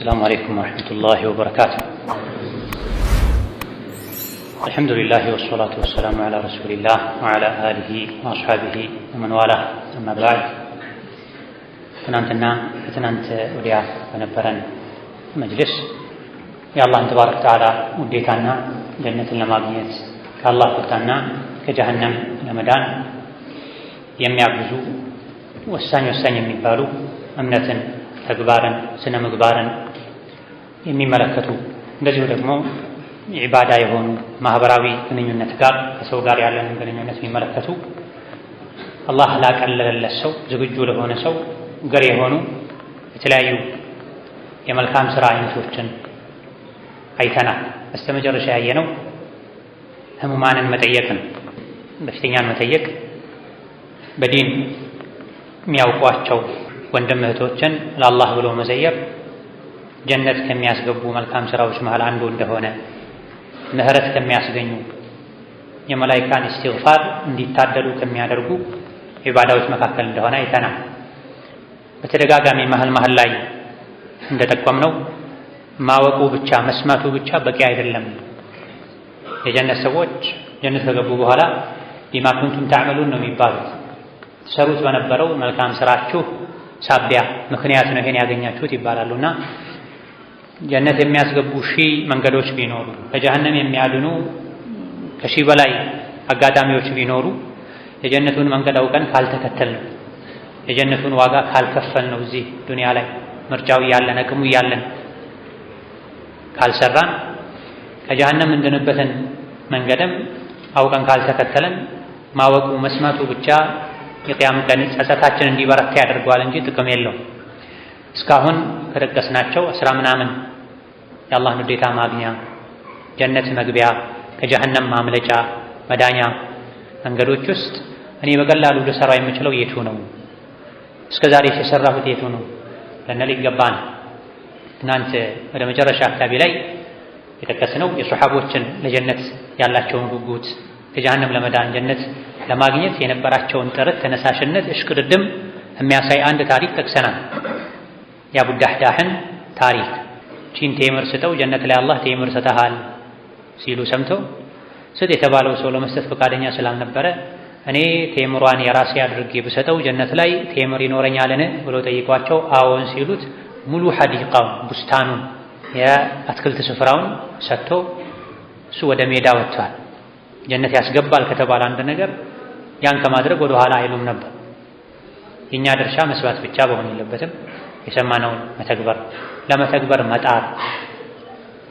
السلام عليكم ورحمة الله وبركاته. الحمد لله والصلاة والسلام على رسول الله وعلى آله وأصحابه ومن والاه. أما بعد، ትናንት ወዲያ በነበረን መጅልስ የአላህን ተባረከ ወተዓላ ውዴታና ጀነትን ለማግኘት ከአላህ ቁጣና ከጀሃነም ለመዳን የሚያግዙ ወሳኝ የሚባሉ እምነትን፣ ተግባርን፣ ስነ ምግባርን የሚመለከቱ እንደዚሁ ደግሞ ኢባዳ የሆኑ ማህበራዊ ግንኙነት ጋር ከሰው ጋር ያለንን ግንኙነት የሚመለከቱ አላህ ላቀለለለት ሰው ዝግጁ ለሆነ ሰው ገር የሆኑ የተለያዩ የመልካም ስራ አይነቶችን አይተናል። በስተመጨረሻ ያየነው ህሙማንን መጠየቅ ነው። በሽተኛን መጠየቅ በዲን የሚያውቋቸው ወንድም እህቶችን ለአላህ ብሎ መዘየር ጀነት ከሚያስገቡ መልካም ስራዎች መሃል አንዱ እንደሆነ፣ ምህረት ከሚያስገኙ የመላኢካን ኢስቲግፋር እንዲታደሉ ከሚያደርጉ ኢባዳዎች መካከል እንደሆነ አይተናል። በተደጋጋሚ መሃል ላይ እንደጠቆምነው ማወቁ ብቻ መስማቱ ብቻ በቂ አይደለም። የጀነት ሰዎች ጀነት ከገቡ በኋላ ቢማ ኩንቱም ተዕመሉን ነው የሚባሉት። ትሰሩት በነበረው መልካም ስራችሁ ሳቢያ ምክንያት ነው ይሄን ያገኛችሁት ይባላሉና ጀነት የሚያስገቡ ሺህ መንገዶች ቢኖሩ፣ ከጀሃነም የሚያድኑ ከሺህ በላይ አጋጣሚዎች ቢኖሩ የጀነቱን መንገድ አውቀን ካልተከተልን፣ የጀነቱን ዋጋ ካልከፈል ነው እዚህ ዱንያ ላይ ምርጫው እያለን አቅሙ እያለን ካልሰራን ከጀሃነም እንድንበትን መንገድም አውቀን ካልተከተለን ማወቁ መስማቱ ብቻ የቂያም ቀን ጸጸታችን እንዲበረታ ያደርገዋል እንጂ ጥቅም የለውም። እስካሁን ከጠቀስናቸው 10 ምናምን የአላህን ውዴታ ማግኛ፣ ጀነት መግቢያ፣ ከጀሃነም ማምለጫ መዳኛ መንገዶች ውስጥ እኔ በቀላሉ ልሰራው የምችለው የቱ ነው? እስከዛሬ የሰራሁት የቱ ነው ልንል ይገባል። ትናንት ወደ መጨረሻ አካባቢ ላይ የጠቀስነው የሱሐቦችን ለጀነት ያላቸውን ጉጉት፣ ከጀሃነም ለመዳን ጀነት ለማግኘት የነበራቸውን ጥረት፣ ተነሳሽነት፣ እሽቅድድም የሚያሳይ አንድ ታሪክ ጠቅሰናል። የአቡ ዳህዳህን ታሪክ ቺን ቴምር ስጠው ጀነት ላይ አላህ ቴምር ሰጠሃል ሲሉ ሰምተው ስጥ የተባለው ሰው ለመስጠት ፈቃደኛ ስላልነበረ እኔ ቴምሯን የራሴ አድርጌ ብሰጠው ጀነት ላይ ቴምር ይኖረኛልን ብሎ ጠይቋቸው አዎን ሲሉት ሙሉ ሐዲቃውን ቡስታኑን የአትክልት ስፍራውን ሰጥቶ እሱ ወደ ሜዳ ወጥቷል። ጀነት ያስገባል ከተባለ አንድ ነገር ያን ከማድረግ ወደ ኋላ አይሉም ነበር። የኛ ድርሻ መስባት ብቻ በሆነ የለበትም። የሰማነውን መተግበር፣ ለመተግበር መጣር፣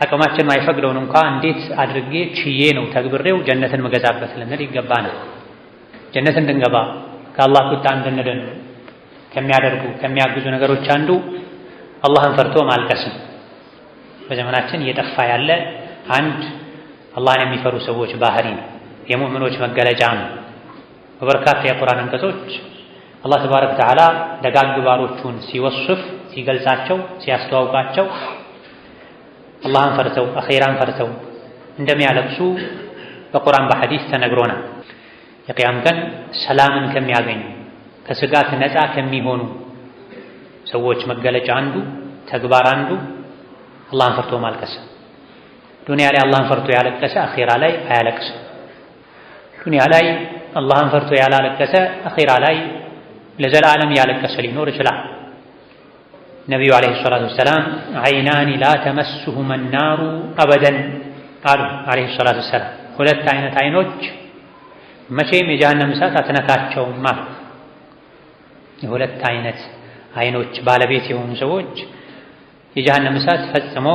አቅማችን ማይፈቅደውን እንኳን እንዴት አድርጌ ችዬ ነው ተግብሬው ጀነትን መገዛበት ልንል ይገባናል። ጀነት እንድንገባ ከአላህ ቁጣ እንድንድን ከሚያደርጉ ከሚያግዙ ነገሮች አንዱ አላህን ፈርቶ ማልቀስም። በዘመናችን እየጠፋ ያለ አንድ አላህን የሚፈሩ ሰዎች ባህሪ ነው፣ የሙእሚኖች መገለጫ ነው። በበርካታ የቁርአን አንቀጾች አላህ ተባረከ ወተዓላ ደጋግ ባሮቹን ሲወስፍ፣ ሲገልጻቸው፣ ሲያስተዋውቃቸው አላህን ፈርተው አኺራን ፈርተው እንደሚያለቅሱ በቁርአን በሐዲስ ተነግሮናል። የቂያም ቀን ሰላምን ከሚያገኙ ከስጋት ነፃ ከሚሆኑ ሰዎች መገለጫ አንዱ ተግባር አንዱ አላህን ፈርቶ ማልቀስ። ዱንያ ላይ አላህን ፈርቶ ያለቀሰ አኺራ ላይ አያለቅስም። ዱንያ ላይ አላህን ፈርቶ ያላለቀሰ አኺራ ላይ ለዘላለም ያለቀሰ ሊኖር ይችላል። ነቢዩ ዓለይሂ ሰላቱ ወሰላም ዐይናኒ ላ ተመስሁመ ናሩ አበደን አሉ ዓለይሂ ሰላቱ ወሰላም። ሁለት አይነት አይኖች መቼም የጀሃነም እሳት አትነካቸውም አሉ። የሁለት አይነት አይኖች ባለቤት የሆኑ ሰዎች የጀሃነም እሳት ፈጽሞ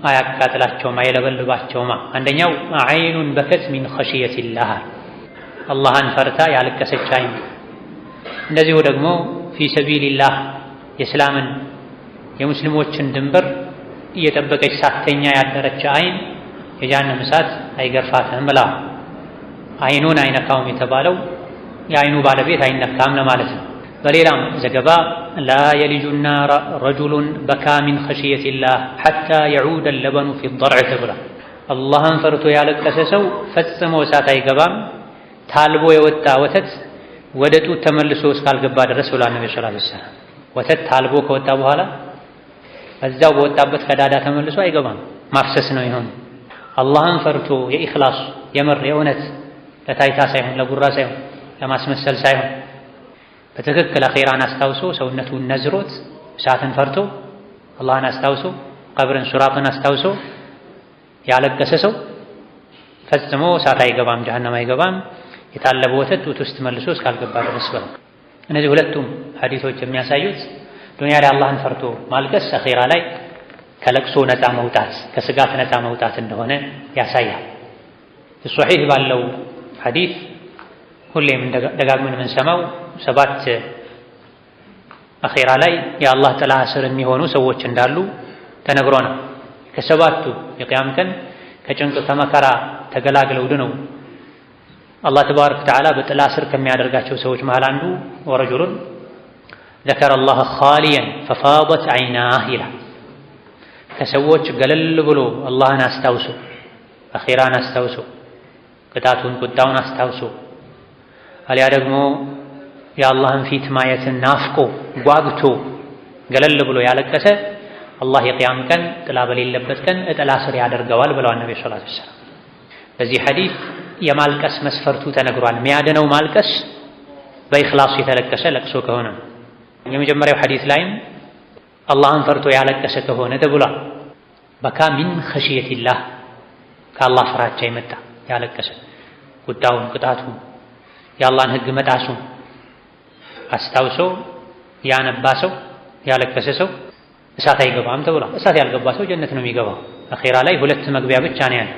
አያቃጥላቸውም፣ አይለበልባቸውም። አንደኛው ዐይኑን በከት ሚን ኸሽየቲላህ አላህን ፈርታ ያለቀሰች አይን። እንደዚሁ ደግሞ ፊ ሰቢልላህ የእስላምን የሙስሊሞችን ድንበር እየጠበቀች ሳተኛ ያደረች አይን የጀሃነም እሳት አይገርፋትም ብላ። አይኑን አይነካውም የተባለው የአይኑ ባለቤት አይነካም ለማለት ነው። በሌላም ዘገባ ላ የሊጁ ናረ ረጁሉን በካ ሚን ኸሽየቲላህ ሐታ የዑደ ለበኑ ፊ ضርዕ ተብሏል። አላህን ፈርቶ ያለቀሰ ሰው ፈጽሞ እሳት አይገባም ታልቦ የወጣ ወተት ወደ ጡት ተመልሶ እስካልገባ ድረስ ብሏል ነብዩ ሰለላሁ ዐለይሂ ወሰለም። ወተት ታልቦ ከወጣ በኋላ እዛው በወጣበት ቀዳዳ ተመልሶ አይገባም፣ ማፍሰስ ነው ይሆን። አላህን ፈርቶ የኢኽላስ የምር የእውነት ለታይታ ሳይሆን ለጉራ ሳይሆን ለማስመሰል ሳይሆን በትክክል አኼራን አስታውሶ ሰውነቱን ነዝሮት እሳትን ፈርቶ አላህን አስታውሶ ቀብርን ሱራጥን አስታውሶ ያለቀሰ ሰው ፈጽሞ እሳት አይገባም፣ ጀሀነም አይገባም። የታለበ ወተት ጡት ውስጥ መልሶ እስካልገባ ድረስ በለው። እነዚህ ሁለቱም ሐዲሶች የሚያሳዩት ዱንያ ላይ አላህን ፈርቶ ማልቀስ አኼራ ላይ ከለቅሶ ነፃ መውጣት ከስጋት ነፃ መውጣት እንደሆነ ያሳያል። ሶሒህ ባለው ሐዲስ ሁሌም ደጋግመን የምንሰማው 7 አኼራ ላይ የአላህ ጥላ ስር የሚሆኑ ሰዎች እንዳሉ ተነግሮናል። ከ7ቱ የቂያም ቀን ከጭንቅ ከመከራ ተገላግለው ድነው አላህ ተባረከ ወተዓላ በጥላ ስር ከሚያደርጋቸው ሰዎች መሃል አንዱ ወረጁሉን ذكر الله خاليا ففاضت عيناه ይላል። ከሰዎች ገለል ብሎ አላህን አስታውሶ አኼራን አስታውሶ ቅጣቱን ቁጣውን አስታውሶ አሊያ ደግሞ የአላህን ፊት ማየትን ናፍቆ ጓግቶ ገለል ብሎ ያለቀሰ አላህ የቂያም ቀን ጥላ በሌለበት ቀን ጥላ ስር ያደርገዋል ብለዋል ነብዩ ሰለላሁ ዐለይሂ ወሰለም። በዚህ ሐዲስ የማልቀስ መስፈርቱ ተነግሯል። የሚያድነው ማልቀስ በኢኽላስ የተለቀሰ ለቅሶ ከሆነ የመጀመሪያው ሐዲስ ላይም አላህን ፈርቶ ያለቀሰ ከሆነ ተብሏል። በካ ሚን ኸሽየቲላህ ከአላህ ፍራቻ የመጣ ያለቀሰ ቁጣውን ቅጣቱን የአላህን ሕግ መጣሱን አስታውሶ ያነባ ሰው ያለቀሰ ሰው እሳት አይገባም ተብሏል። እሳት ያልገባ ሰው ጀነት ነው የሚገባው። አኼራ ላይ 2 መግቢያ ብቻ ነው ያለው።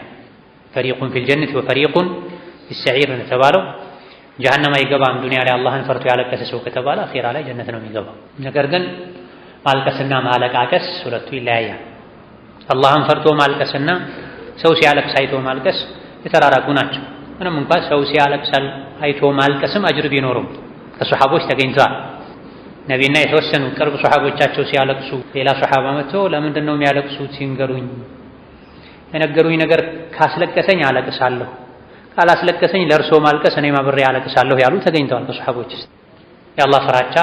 ፈሪቁን ፊል ጀነት ወፈሪቁን ፊሰዒር ተባለው። ጀሀነም አይገባም ዱንያ ላይ አላህን ፈርቶ ያለቀሰ ሰው ከተባለ አኼራ ላይ ጀነት ነው የሚገባው። ነገር ግን ማልቀስና ማለቃቀስ ሁለቱ ይለያያል። አላህን ፈርቶ ማልቀስና ሰው ሲያለቅስ አይቶ ማልቀስ የተራራቁ ናቸው። ምንም እንኳን ሰው ሲያለቅስ አይቶ ማልቀስም አጅር ቢኖረው ከሱሐቦች ተገኝቷል። ነቢይና የተወሰኑ ቅርብ ሱሐቦቻቸው ሲያለቅሱ ሌላ ሱሐባ መጥቶ ለምንድን ነው የሚያለቅሱት ሲንገሩኝ፣ የነገሩኝ ነገር ካስለቀሰኝ አለቅሳለሁ፣ ካላስለቀሰኝ ለእርሶ ማልቀስ እኔም አብሬ አለቅሳለሁ ያሉ ተገኝተዋል ከሱሐቦች ውስጥ። የአላህ ፍራቻ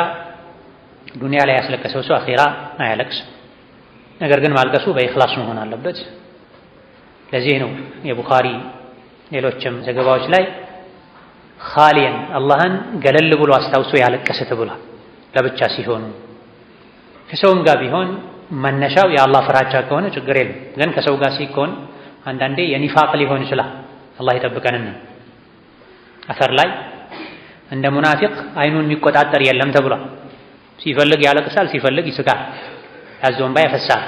ዱንያ ላይ ያስለቀሰው ሰው አኼራ አያለቅስም። ነገር ግን ማልቀሱ በኢኽላስ መሆን አለበት። ለዚህ ነው የቡኻሪ ሌሎችም ዘገባዎች ላይ ኻሊየን አላህን ገለል ብሎ አስታውሶ ያለቀሰ ተብሏል። ለብቻ ሲሆኑ ከሰውም ጋር ቢሆን መነሻው የአላህ ፍራቻ ከሆነ ችግር የለም። ግን ከሰው ጋር ሲሆን አንዳንዴ የኒፋቅ ሊሆን ይችላል። አላህ ይጠብቀንና አፈር ላይ እንደ ሙናፊቅ አይኑን የሚቆጣጠር የለም ተብሏል። ሲፈልግ ያለቅሳል፣ ሲፈልግ ይስቃል፣ ያዘውን ባይ ያፈሳል።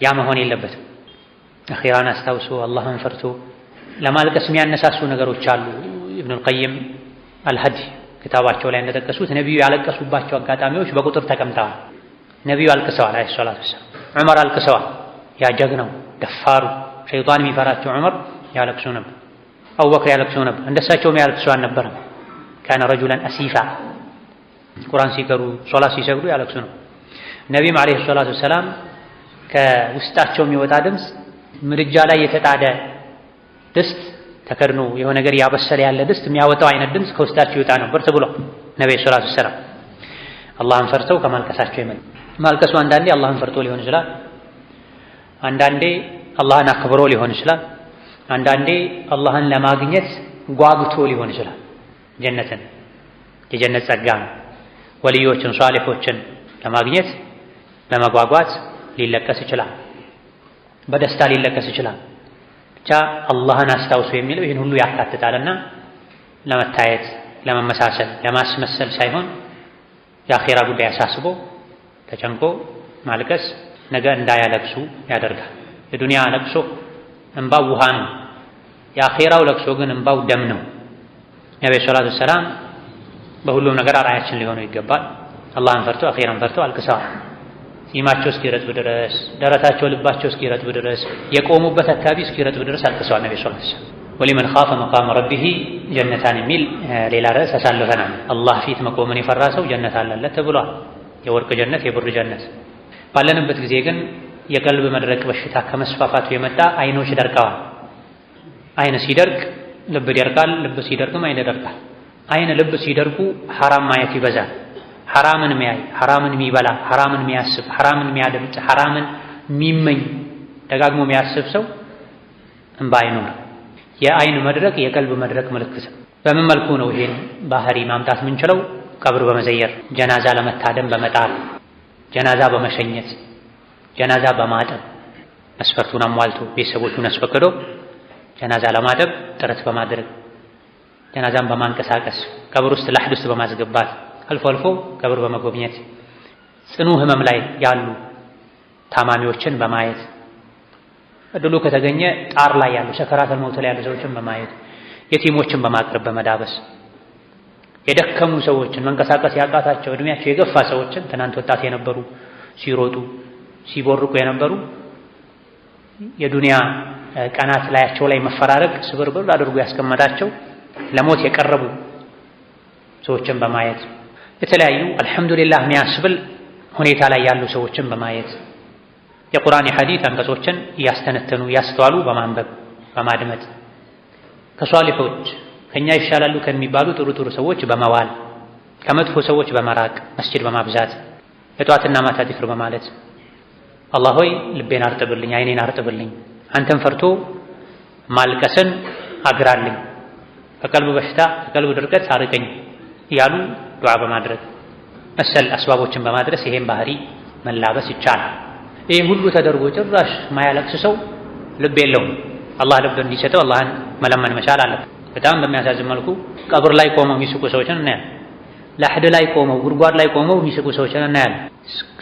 ያ መሆን የለበትም። አኺራን አስታውሶ አላህን ፈርቶ ለማልቀስ የሚያነሳሱ ነገሮች አሉ። ኢብኑል ቀይም አልሀዲ ክታባቸው ላይ እንደጠቀሱት ነቢዩ ያለቀሱባቸው አጋጣሚዎች በቁጥር ተቀምጠዋል። ነቢዩ አልቅሰዋል አለይሂ ሰላቱ ወሰላም። ዑመር አልቅሰዋል። ያ ጀግናው ደፋሩ ሸይጣን የሚፈራቸው ዑመር ያለቅሱ ነበር። አቡበክር ያለቅሱ ነበር። እንደሳቸውም ያለቅሱ አልነበረም። ካነ ረጁላን አሲፋ ቁርአን ሲቀሩ ሶላት ሲሰግዱ ያለቅሱ ነው። ነቢይም አለይሂ ሰላቱ ወሰላም ከውስጣቸው የሚወጣ ድምፅ ምድጃ ላይ የተጣደ ድስት ተከድኖ የሆነ ነገር ያበሰለ ያለ ድስት የሚያወጣው አይነት ድምፅ ከውስጣቸው ይወጣ ነበር ተብሏል። ነብዩ ሰለላሁ ዐለይሂ ወሰለም አላህን ፈርተው ከማልቀሳቸው ይመል ማልቀሱ አንዳንዴ አላህን ፈርቶ ሊሆን ይችላል፣ አንዳንዴ አላህን አክብሮ ሊሆን ይችላል፣ አንዳንዴ አላህን ለማግኘት ጓጉቶ ሊሆን ይችላል። ጀነትን የጀነት ጸጋ ወልዮችን ሷሊሖችን ለማግኘት ለመጓጓት ሊለቀስ ይችላል፣ በደስታ ሊለቀስ ይችላል። ብቻ አላህን አስታውሱ የሚለው ይህን ሁሉ ያካትታልና ለመታየት ለመመሳሰል ለማስመሰል ሳይሆን የአኼራ ጉዳይ አሳስቦ ተጨንቆ ማልቀስ ነገ እንዳያለቅሱ ያደርጋል። የዱንያ ለቅሶ እንባው ውሃ ነው፣ የአኼራው ለቅሶ ግን እንባው ደም ነው። ነብዩ ሰለላሁ ዐለይሂ ወሰለም በሁሉም ነገር አርአያችን ሊሆኑ ይገባል። አላህን ፈርቶ አኼራን ፈርቶ አልቅሰዋል። ጺማቸው እስኪረጥብ ድረስ፣ ደረታቸው ልባቸው እስኪረጥብ ድረስ፣ የቆሙበት አካባቢ እስኪረጥብ ድረስ አልቅሰዋል ነብዩ ሰለላሁ ዐለይሂ ወሰለም። ወሊመን ኻፈ መቃመ ረቢሂ ጀነታን የሚል ሌላ ርዕስ አሳልፈናል። አላህ ፊት መቆምን የፈራ ሰው ጀነት አለለት ተብሏል። የወርቅ ጀነት፣ የብር ጀነት። ባለንበት ጊዜ ግን የቀልብ መድረቅ በሽታ ከመስፋፋቱ የመጣ አይኖች ደርቀዋል። አይን ሲደርቅ ልብ ይደርቃል፣ ልብ ሲደርቅም አይን ይደርቃል። አይን ልብ ሲደርቁ ሐራም ማየት ይበዛል። ሐራምን የሚያይ ሐራምን የሚበላ ሐራምን የሚያስብ ሐራምን የሚያደምጥ ሐራምን የሚመኝ ደጋግሞ የሚያስብ ሰው እንባ አይኖርም። የአይን መድረቅ የቀልብ መድረቅ ምልክት ነው። በምን መልኩ ነው ይሄን ባህሪ ማምጣት የምንችለው? ቀብር በመዘየር ጀናዛ ለመታደም በመጣር ጀናዛ በመሸኘት ጀናዛ በማጠብ መስፈርቱን አሟልቶ ቤተሰቦቹን አስፈቅዶ ጀናዛ ለማጠብ ጥረት በማድረግ ጀናዛን በማንቀሳቀስ ቀብር ውስጥ ላሕድ ውስጥ በማስገባት አልፎ አልፎ ቀብር በመጎብኘት ጽኑ ህመም ላይ ያሉ ታማሚዎችን በማየት እድሉ ከተገኘ ጣር ላይ ያሉ ሰከራተል መውት ላይ ያሉ ሰዎችን በማየት የቲሞችን በማቅረብ በመዳበስ የደከሙ ሰዎችን መንቀሳቀስ ያቃታቸው እድሜያቸው የገፋ ሰዎችን ትናንት ወጣት የነበሩ ሲሮጡ ሲቦርቁ የነበሩ የዱንያ ቀናት ላያቸው ላይ መፈራረቅ ስብርብር አድርጎ ያስቀመጣቸው ለሞት የቀረቡ ሰዎችን በማየት የተለያዩ አልሐምዱሊላህ የሚያስብል ሁኔታ ላይ ያሉ ሰዎችን በማየት የቁርአን የሐዲስ አንቀጾችን እያስተነተኑ እያስተዋሉ በማንበብ በማድመጥ ከሷሊሖች ከኛ ይሻላሉ ከሚባሉ ጥሩ ጥሩ ሰዎች በመዋል ከመጥፎ ሰዎች በመራቅ መስጂድ በማብዛት የጧትና ማታ ዚክር በማለት አላህ ሆይ ልቤን አርጥብልኝ አይኔን አርጥብልኝ አንተን ፈርቶ ማልቀስን አግራልኝ ከቀልብ በሽታ ከቀልብ ድርቀት አርቀኝ እያሉ ዱዓ በማድረግ መሰል አስባቦችን በማድረስ ይሄን ባህሪ መላበስ ይቻላል። ይህ ሁሉ ተደርጎ ጭራሽ ማያለቅስ ሰው ልብ የለውም። አላህ ልብ እንዲሰጠው አላህን መለመን መቻል አለበት። በጣም በሚያሳዝን መልኩ ቀብር ላይ ቆመው የሚስቁ ሰዎችን እናያለን። ላሕድ ላይ ቆመው ጉድጓድ ላይ ቆመው የሚስቁ ሰዎችን እናያለን።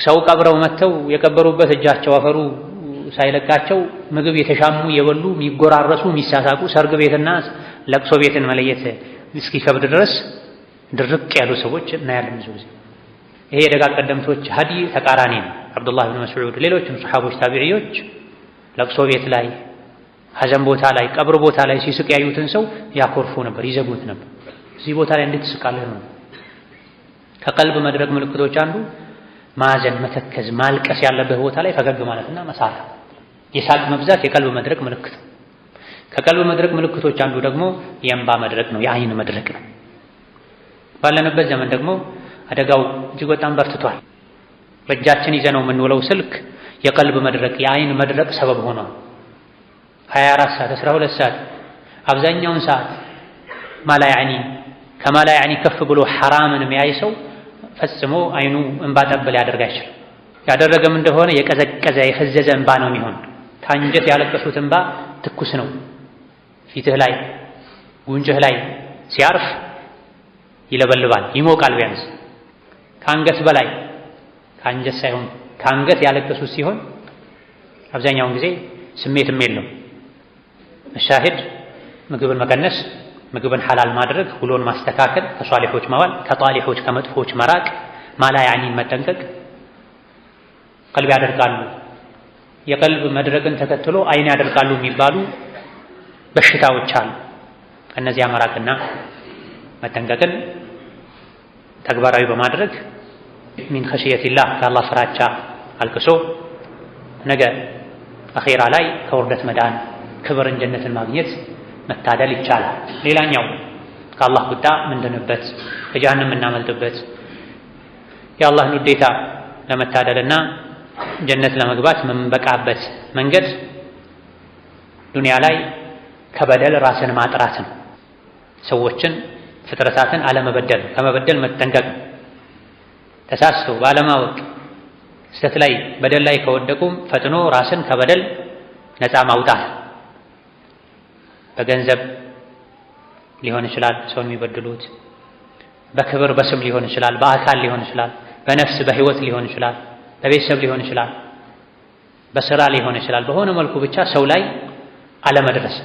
ሰው ቀብረው መጥተው የቀበሩበት እጃቸው አፈሩ ሳይለቃቸው ምግብ የተሻሙ የበሉ የሚጎራረሱ የሚሳሳቁ ሰርግ ቤትና ለቅሶ ቤትን መለየት እስኪከብድ ድረስ ድርቅ ያሉ ሰዎች እናያለን ብዙ ጊዜ። ይሄ የደጋ ቀደምቶች ሀዲ ተቃራኒ ነው። አብዱላህ ብን መስዑድ ሌሎችም ሰሓቦች ታቢዕዮች ለቅሶ ቤት ላይ ሐዘን ቦታ ላይ ቀብር ቦታ ላይ ሲስቅ ያዩትን ሰው ያኮርፉ ነበር፣ ይዘጉት ነበር። እዚህ ቦታ ላይ እንዴት ትስቃለህ ነው። ከቀልብ መድረቅ ምልክቶች አንዱ ማዘን፣ መተከዝ፣ ማልቀስ ያለበት ቦታ ላይ ፈገግ ማለትና መሳቅ። የሳቅ መብዛት የቀልብ መድረቅ ምልክት። ከቀልብ መድረቅ ምልክቶች አንዱ ደግሞ የእንባ መድረቅ ነው፣ የአይን መድረቅ ነው። ባለንበት ዘመን ደግሞ አደጋው እጅግ በጣም በርትቷል። በእጃችን ይዘነው የምንውለው ስልክ የቀልብ መድረቅ የአይን መድረቅ ሰበብ ሆኗል። 24 ሰዓት 12 ሰዓት አብዛኛውን ሰዓት ማላ ያዕኒ ከማላ ያዕኒ ከፍ ብሎ ሐራምን የሚያይ ሰው ፈጽሞ አይኑ እንባ ጠብ ሊያደርግ አይችልም። ያደረገም እንደሆነ የቀዘቀዘ የፈዘዘ እንባ ነው የሚሆን። ከአንጀት ያለቀሱት እንባ ትኩስ ነው። ፊትህ ላይ ጉንጭህ ላይ ሲያርፍ ይለበልባል፣ ይሞቃል። ቢያንስ ከአንገት በላይ ከአንጀት ሳይሆን ከአንገት ያለቀሱት ሲሆን አብዛኛውን ጊዜ ስሜትም የለው። መሻሂድ ምግብን መቀነስ፣ ምግብን ሐላል ማድረግ፣ ውሎን ማስተካከል፣ ከሷሊሖች መዋል፣ ከጣሊሖች ከመጥፎች መራቅ፣ ማላ ያዕኒን መጠንቀቅ ቀልብ ያደርጋሉ። የቀልብ መድረቅን ተከትሎ አይን ያደርጋሉ የሚባሉ በሽታዎች አሉ። ከእነዚያ መራቅና መጠንቀቅን ተግባራዊ በማድረግ ሚን ኸሽየቲላህ ከአላህ ፍራቻ አልቅሶ ነገ አኼራ ላይ ከውርደት መዳን ክብርን ጀነትን ማግኘት መታደል ይቻላል። ሌላኛው ከአላህ ቁጣ ምንድንበት ከጀሃነም የምናመልጥበት የአላህን ውዴታ ለመታደልና ጀነት ለመግባት የምንበቃበት መንገድ ዱንያ ላይ ከበደል ራስን ማጥራት ነው። ሰዎችን ፍጥረታትን አለመበደል፣ ከመበደል መጠንቀቅ፣ ተሳስቶ ባለማወቅ ስህተት ላይ በደል ላይ ከወደቁም ፈጥኖ ራስን ከበደል ነፃ ማውጣት። በገንዘብ ሊሆን ይችላል ሰውን የሚበድሉት፣ በክብር በስም ሊሆን ይችላል፣ በአካል ሊሆን ይችላል፣ በነፍስ በህይወት ሊሆን ይችላል፣ በቤተሰብ ሊሆን ይችላል፣ በስራ ሊሆን ይችላል። በሆነ መልኩ ብቻ ሰው ላይ አለመድረስ።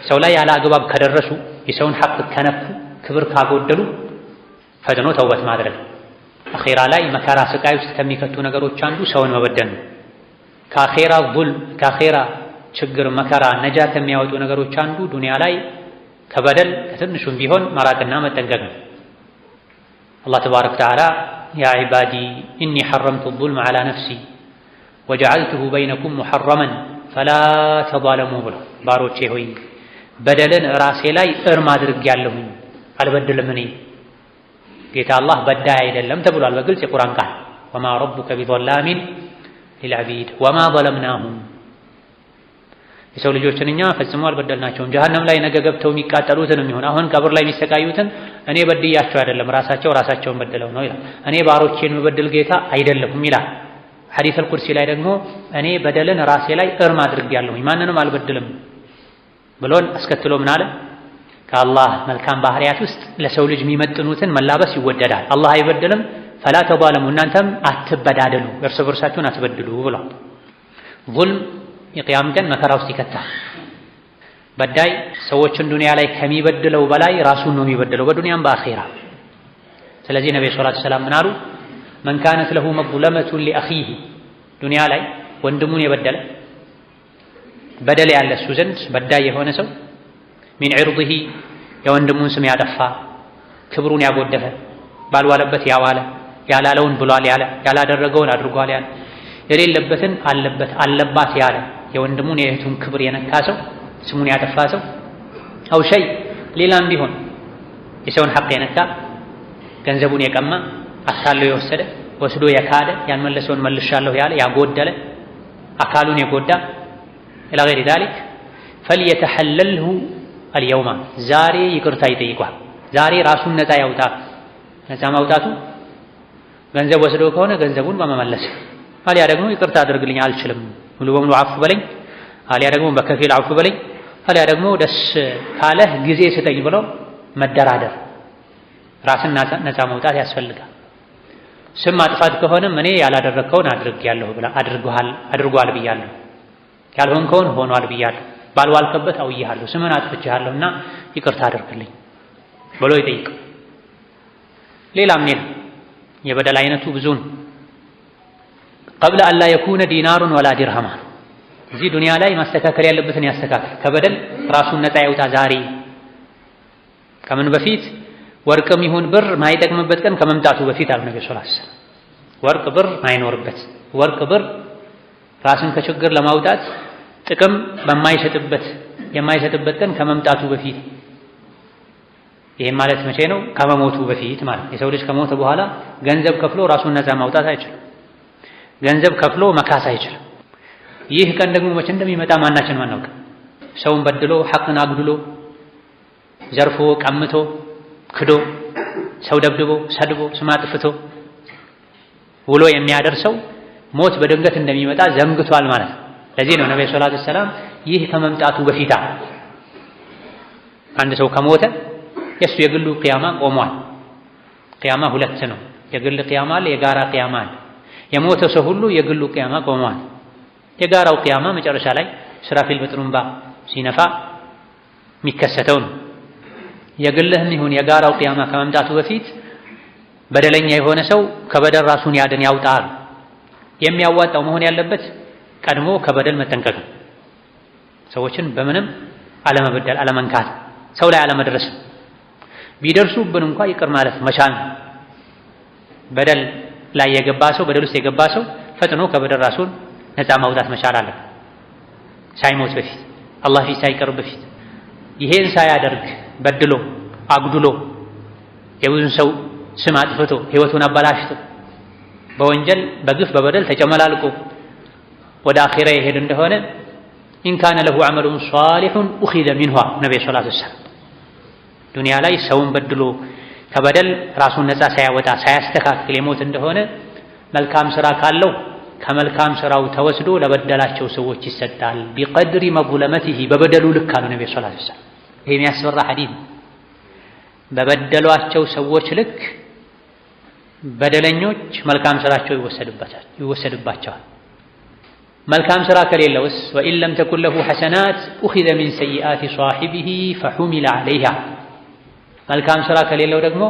ሰው ላይ ያለ አግባብ ከደረሱ የሰውን ሐቅ ከነኩ ክብር ካጎደሉ ፈጥኖ ተውበት ማድረግ። አኼራ ላይ መከራ ስቃይ ውስጥ ከሚከቱ ነገሮች አንዱ ሰውን መበደል ነው። ከአኼራ ዙልም ከአኼራ ችግር መከራ ነጃ ከሚያወጡ ነገሮች አንዱ ዱንያ ላይ ከበደል ከትንሹም ቢሆን መራቅና መጠንቀቅ ነው። አላህ ተባረከ ወተዓላ ያ ዒባዲ ኢኒ ሐረምቱ ዙልመ ዐላ ነፍሲ ወጀዐልቱሁ በይነኩም ሙሐረመን ፈላ ተዛለሙ ብሎ ባሮቼ ሆይ በደልን ራሴ ላይ እርም አድርጌያለሁኝ አልበድልም እኔ ጌታ አላህ በዳይ አይደለም ተብሏል በግልጽ የቁርአን ቃል ወማ ረቡከ ቢዘላሚን ሊልዐቢድ ወማ ዘለምናሁም የሰው ልጆችን እኛ ፈጽሞ አልበደልናቸውም ጀሃነም ላይ ነገ ገብተው የሚቃጠሉትን የሚሆን አሁን ቀብር ላይ የሚሰቃዩትን እኔ በድያቸው አይደለም ራሳቸውን በደለው ነው ይላል እኔ ባሮቼን የምበድል ጌታ አይደለሁም ይላል ሐዲስ አልቁርሲ ላይ ደግሞ እኔ በደልን ራሴ ላይ እርም አድርጌያለሁ ማንንም አልበድልም ብሎን አስከትሎ ምን አለ ከአላህ መልካም ባህሪያት ውስጥ ለሰው ልጅ የሚመጥኑትን መላበስ ይወደዳል አላህ አይበድልም ፈላ ተዛለሙ እናንተም አትበዳደሉ እርስ በርሳችሁን አትበድሉ ብሏል ዙልም የቂያም ቀን መከራ ውስጥ ይከታል በዳይ ሰዎችን ዱንያ ላይ ከሚበድለው በላይ ራሱን ነው የሚበድለው በዱንያም በአኺራ ስለዚህ ነብዩ ሰለላሁ ዐለይሂ ወሰለም ምን አሉ መን ካነት ለሁ መظለመቱን ሊአኺሂ ዱንያ ላይ ወንድሙን የበደለ በደል ያለ እሱ ዘንድ በዳይ የሆነ ሰው ሚን ዒርዲሂ የወንድሙን ስም ያጠፋ ክብሩን ያጎደፈ ባልዋለበት ያዋለ ያላለውን ብሏል ያለ ያላደረገውን አድርጓል ያለ የሌለበትን አለባት ያለ የወንድሙን የእህቱን ክብር የነካ ሰው ስሙን ያጠፋ ሰው አው ሸይ ሌላም ቢሆን የሰውን ሐቅ የነካ ገንዘቡን የቀማ አታሎ የወሰደ ወስዶ የካደ ያልመለሰውን መልሻለሁ ያለ ያጎደለ አካሉን የጎዳ ኢላ ገይሪ ዛሊክ ፈልየተሐለልሁ አልየውማ ዛሬ ይቅርታ ይጠይቋል ዛሬ ራሱን ነፃ ያውጣ ነፃ ማውጣቱ ገንዘብ ወስዶ ከሆነ ገንዘቡን በመመለስ አሊያ ደግሞ ይቅርታ አድርግልኝ አልችልም ሙሉ በሙሉ አፉ በለኝ አሊያ ደግሞ በከፊል አፉ በለኝ አሊያ ደግሞ ደስ ካለህ ጊዜ ስጠኝ ብሎ መደራደር ራስን ነፃ ማውጣት ያስፈልጋል ስም ማጥፋት ከሆነም እኔ ያላደረከውን አድርጓል ብያለሁ ያልሆንከውን ሆኗል ብያለሁ ባልዋልከበት አውይሃለሁ ስምን አጥፍቼሃለሁና ይቅርታ አድርግልኝ ብሎ ይጠይቅ ሌላም የበደል አይነቱ ብዙ ነው قبل أن لا يكون دينار ولا درهم እዚህ ዱንያ ላይ ማስተካከል ያለበትን ያስተካክል ከበደል ራሱን ነፃ ያውጣ ዛሬ ከምን በፊት ወርቅም ይሁን ብር ማይጠቅምበት ቀን ከመምጣቱ በፊት አሉ ነብዩ ሰለላሁ ዐለይሂ ወሰለም ወርቅ ብር ማይኖርበት ወርቅ ብር ራስን ከችግር ለማውጣት ጥቅም የማይሰጥበት ቀን ከመምጣቱ በፊት ይሄን ማለት መቼ ነው ከመሞቱ በፊት ማለት የሰው ልጅ ከሞተ በኋላ ገንዘብ ከፍሎ ራሱን ነፃ ማውጣት አይችልም ገንዘብ ከፍሎ መካስ አይችልም ይህ ቀን ደግሞ መቼ እንደሚመጣ ማናችን ማናውቅ ሰውን በድሎ ሐቅን አግድሎ ዘርፎ ቀምቶ ክዶ ሰው ደብድቦ ሰድቦ ስም አጥፍቶ ውሎ የሚያደርሰው ሞት በድንገት እንደሚመጣ ዘንግቷል ማለት ነው ለዚህ ነው ነብዩ ሰለላሁ ዐለይሂ ወሰለም ይህ ከመምጣቱ በፊት አንድ ሰው ከሞተ የሱ የግሉ ቂያማ ቆሟል ቂያማ ሁለት ነው የግል ቂያማ አለ የጋራ ቂያማ አለ የሞተ ሰው ሁሉ የግሉ ቂያማ ቆሟል የጋራው ቂያማ መጨረሻ ላይ ስራፊል በጥሩምባ ሲነፋ የሚከሰተው ነው የግልህም ይሁን የጋራው ቂያማ ከመምጣቱ በፊት በደለኛ የሆነ ሰው ከበደል ራሱን ያውጣል የሚያዋጣው መሆን ያለበት ቀድሞ ከበደል መጠንቀቅ ሰዎችን በምንም አለመበደል አለመንካት ሰው ላይ አለመድረስ ቢደርሱብን እንኳን ይቅር ማለት መቻል በደል ላይ የገባ ሰው በደል ውስጥ የገባ ሰው ፈጥኖ ከበደል ራሱን ነፃ ማውጣት መቻል አለ ሳይሞት በፊት አላህ ፊት ሳይቀርብ በፊት ይሄን ሳያደርግ በድሎ አግድሎ የብዙን ሰው ስም አጥፍቶ ህይወቱን አበላሽቶ በወንጀል በግፍ በበደል ተጨመላልቆ ወደ አኺራ ይሄድ እንደሆነ ኢን ካነ ለሁ ዐመሉን ሷሊሑን ኡኺዘ ሚንሁ ነብዩ ሰለላሁ ዐለይሂ ወሰለም ዱንያ ላይ ሰውን በድሎ ከበደል ራሱን ነፃ ሳያወጣ ሳያስተካክል የሞት እንደሆነ መልካም ስራ ካለው ከመልካም ስራው ተወስዶ ለበደላቸው ሰዎች ይሰጣል ቢቀድሪ መظለመቲሂ በበደሉ ልክ አሉ ነብዩ ሰለላሁ ዐለይሂ ወሰለም ይሄ የሚያስፈራ ሐዲስ በበደሏቸው ሰዎች ልክ በደለኞች መልካም ስራቸው ይወሰድባቸዋል መልካም ስራ ከሌለውስ ወኢን ለም ተኩን ለሁ ሐሰናት ኡኺዘ ሚን ሰይአቲ ሷሂቢሂ ፈሑሚለ ዐለይሃ መልካም ስራ ከሌለው ደግሞ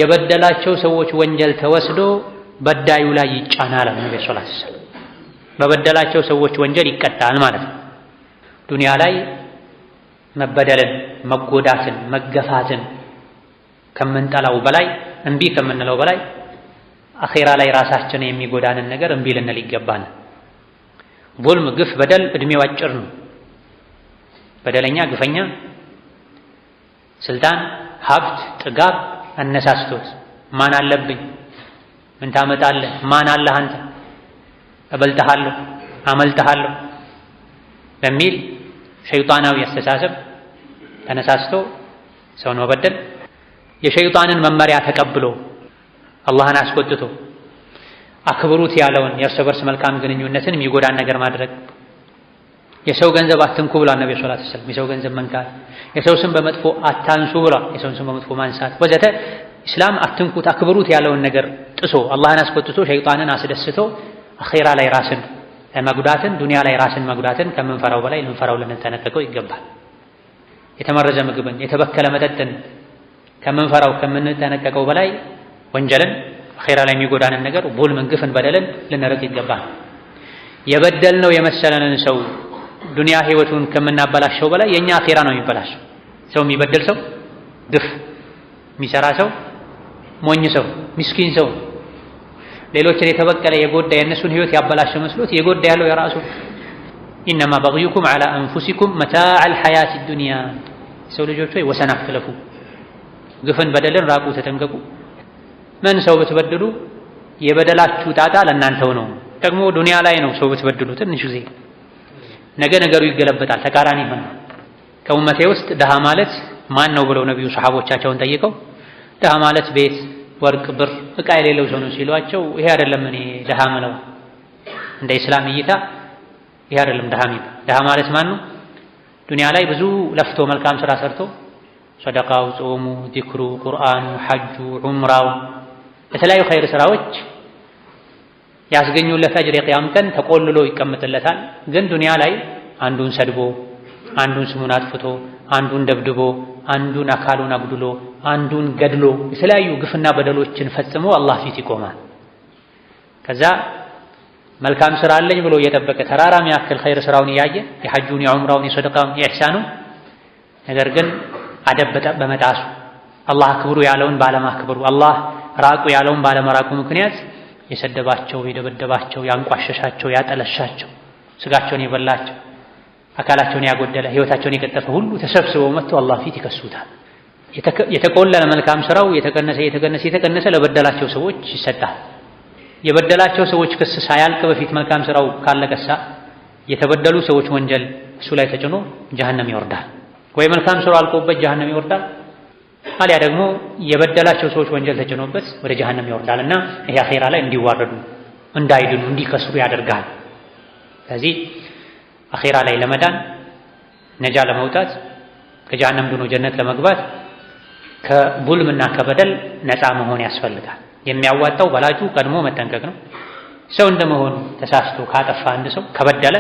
የበደላቸው ሰዎች ወንጀል ተወስዶ በዳዩ ላይ ይጫናል ነብዩ ሰለላሁ ዐለይሂ ወሰለም በበደላቸው ሰዎች ወንጀል ይቀጣል ማለት ነው ዱንያ ላይ መበደልን መጎዳትን መገፋትን ከምንጠላው በላይ እንቢ ከምንለው በላይ አኺራ ላይ ራሳችንን የሚጎዳንን ነገር እንቢ ልንል ይገባል ظلم ግፍ በደል እድሜው አጭር ነው በደለኛ ግፈኛ ስልጣን ሀብት ጥጋብ አነሳስቶት ማን አለብኝ፣ ምን ታመጣለህ፣ ማን አለህ አንተ፣ እበልጥሃለሁ፣ አመልጥሃለሁ በሚል ሸይጣናዊ አስተሳሰብ ተነሳስቶ ሰውን መበደል፣ የሸይጣንን መመሪያ ተቀብሎ አላህን አስቆጥቶ አክብሩት ያለውን የእርስ በርስ መልካም ግንኙነትን የሚጎዳን ነገር ማድረግ፣ የሰው ገንዘብ አትንኩ ብሏል ነብዩ ሰለላሁ ዐለይሂ ወሰለም። የሰው ገንዘብ መንካት፣ የሰው ስም በመጥፎ አታንሱ ብሏል። የሰውን ስም በመጥፎ ማንሳት ወዘተ ኢስላም አትንኩት አክብሩት ያለውን ነገር ጥሶ አላህን አስቆጥቶ ሸይጣንን አስደስቶ አኺራ ላይ ራስን መጉዳትን፣ ዱንያ ላይ ራስን መጉዳትን ከምንፈራው በላይ ልንፈራው ልንጠነቀቀው ይገባል። የተመረዘ ምግብን፣ የተበከለ መጠጥን ከምንፈራው ከምንጠነቀቀው በላይ ወንጀልን፣ አኺራ ላይ የሚጎዳንን ነገር ቡልምን፣ ግፍን፣ በደልን ልንርቅ ይገባል። የበደልነው የመሰለንን ሰው ዱንያ ህይወቱን ከምናበላሸው በላይ የኛ አኺራ ነው የሚበላሸው። ሰው የሚበድል ሰው፣ ግፍ የሚሰራ ሰው፣ ሞኝ ሰው፣ ምስኪን ሰው ሌሎችን የተበቀለ የጎዳ የእነሱን ህይወት ያበላሸ መስሎት የጎዳ ያለው የራሱ። ኢነማ በግዩኩም ዐላ አንፉሲኩም መታዐል ሐያቲ ዱንያ። ሰው ልጆች ሆይ ወሰን አትለፉ፣ ግፍን በደልን ራቁ፣ ተጠንቀቁ። ምን ሰው ብትበድሉ የበደላችሁ ጣጣ ለእናንተው ነው። ደግሞ ዱንያ ላይ ነው ሰው ብትበድሉ ትንሽ ጊዜ፣ ነገ ነገሩ ይገለበጣል፣ ተቃራኒ ይሆናል። ከኡመቴ ውስጥ ድሃ ማለት ማን ነው ብለው ነቢዩ ሰሓቦቻቸውን ጠይቀው ድሃ ማለት ቤት፣ ወርቅ፣ ብር፣ ዕቃ የሌለው ሰው ነው ሲሏቸው ይሄ አይደለም እኔ ድሃ ምለው እንደ ኢስላም እይታ ይሄ አይደለም ድሃ የሚባል። ድሃ ማለት ማን ነው? ዱንያ ላይ ብዙ ለፍቶ መልካም ስራ ሰርቶ ሰደቃው፣ ጾሙ፣ ዚክሩ፣ ቁርአኑ፣ ሐጁ፣ ዑምራው የተለያዩ ኸይር ስራዎች ያስገኙለት አጅር የቂያም ቀን ተቆልሎ ይቀመጥለታል። ግን ዱንያ ላይ አንዱን ሰድቦ፣ አንዱን ስሙን አጥፍቶ፣ አንዱን ደብድቦ፣ አንዱን አካሉን አጉድሎ፣ አንዱን ገድሎ የተለያዩ ግፍና በደሎችን ፈጽሞ አላህ ፊት ይቆማል። ከዛ መልካም ስራ አለኝ ብሎ እየጠበቀ ተራራ የሚያክል ኸይር ስራውን እያየ የሐጁን፣ የዑምራውን፣ የሰደቃውን፣ የኢሕሳኑን ነገር ግን አደብ በመጣሱ አላህ አክብሩ ያለውን ባለማክበሩ አላህ ራቁ ያለውን ባለመራቁ ምክንያት የሰደባቸው፣ የደበደባቸው፣ ያንቋሸሻቸው፣ ያጠለሻቸው፣ ስጋቸውን የበላቸው፣ አካላቸውን ያጎደለ፣ ህይወታቸውን የቀጠፈ ሁሉ ተሰብስበው መጥተው አላህ ፊት ይከሱታል። የተቆለለ መልካም ስራው የተቀነሰ ለበደላቸው ሰዎች ይሰጣል። የበደላቸው ሰዎች ክስ ሳያልቅ በፊት መልካም ስራው ካለቀሳ የተበደሉ ሰዎች ወንጀል እሱ ላይ ተጭኖ ጀሀነም ይወርዳል። ወይ መልካም ስራው አልቆበት ጀሀነም ይወርዳል፣ አሊያ ደግሞ የበደላቸው ሰዎች ወንጀል ተጭኖበት ወደ ጀሀነም ይወርዳልና ይሄ አኺራ ላይ እንዲዋረዱ፣ እንዳይድኑ፣ እንዲከስሩ ያደርጋል። ስለዚህ አኺራ ላይ ለመዳን ነጃ ለመውጣት ከጀሀነም ድኖ ጀነት ለመግባት ከቡልምና ከበደል ነፃ መሆን ያስፈልጋል። የሚያዋጣው በላጩ ቀድሞ መጠንቀቅ ነው። ሰው እንደመሆኑ ተሳስቶ ካጠፋ አንድ ሰው ከበደለ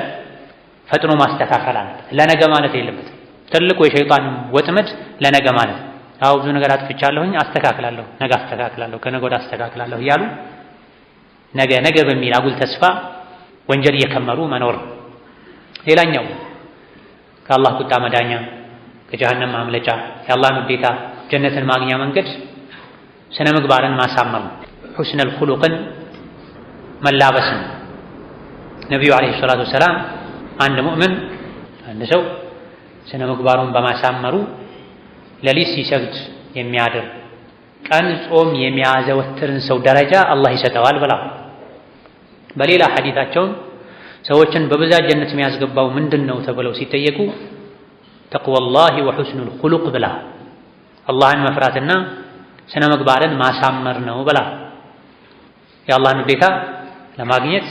ፈጥኖ ማስተካከል አለበት። ለነገ ማለት የለበትም። ትልቁ የሸይጣን ወጥመድ ለነገ ማለት አው ብዙ ነገር አጥፍቻለሁኝ አስተካክላለሁ፣ ነገ አስተካክላለሁ፣ ከነገ ወዲያ አስተካክላለሁ እያሉ ነገ በሚል አጉል ተስፋ ወንጀል እየከመሩ መኖር። ሌላኛው ከአላህ ቁጣ መዳኛ፣ ከጀሀነም ማምለጫ፣ የአላህን ውዴታ ጀነትን ማግኛ መንገድ ስነ ምግባርን ማሳመር፣ ሑስነል ኹሉቅን መላበስን። ነቢዩ ዓለይሂ ሰላቱ ወሰላም አንድ ሙእምን አንድ ሰው ስነ ምግባሩን በማሳመሩ ሌሊት ሲሰግድ የሚያድር ቀን ጾም የሚያዘወትርን ሰው ደረጃ አላህ ይሰጠዋል ብላ። በሌላ ሐዲታቸውም ሰዎችን በብዛት ጀነት የሚያስገባው ምንድን ነው ተብለው ሲጠየቁ ተቅወላሂ ወሑስኑል ኹሉቅ ብላ፣ አላህን መፍራትና ስነ ምግባርን ማሳመር ነው ብላ። የአላህን ውዴታ ለማግኘት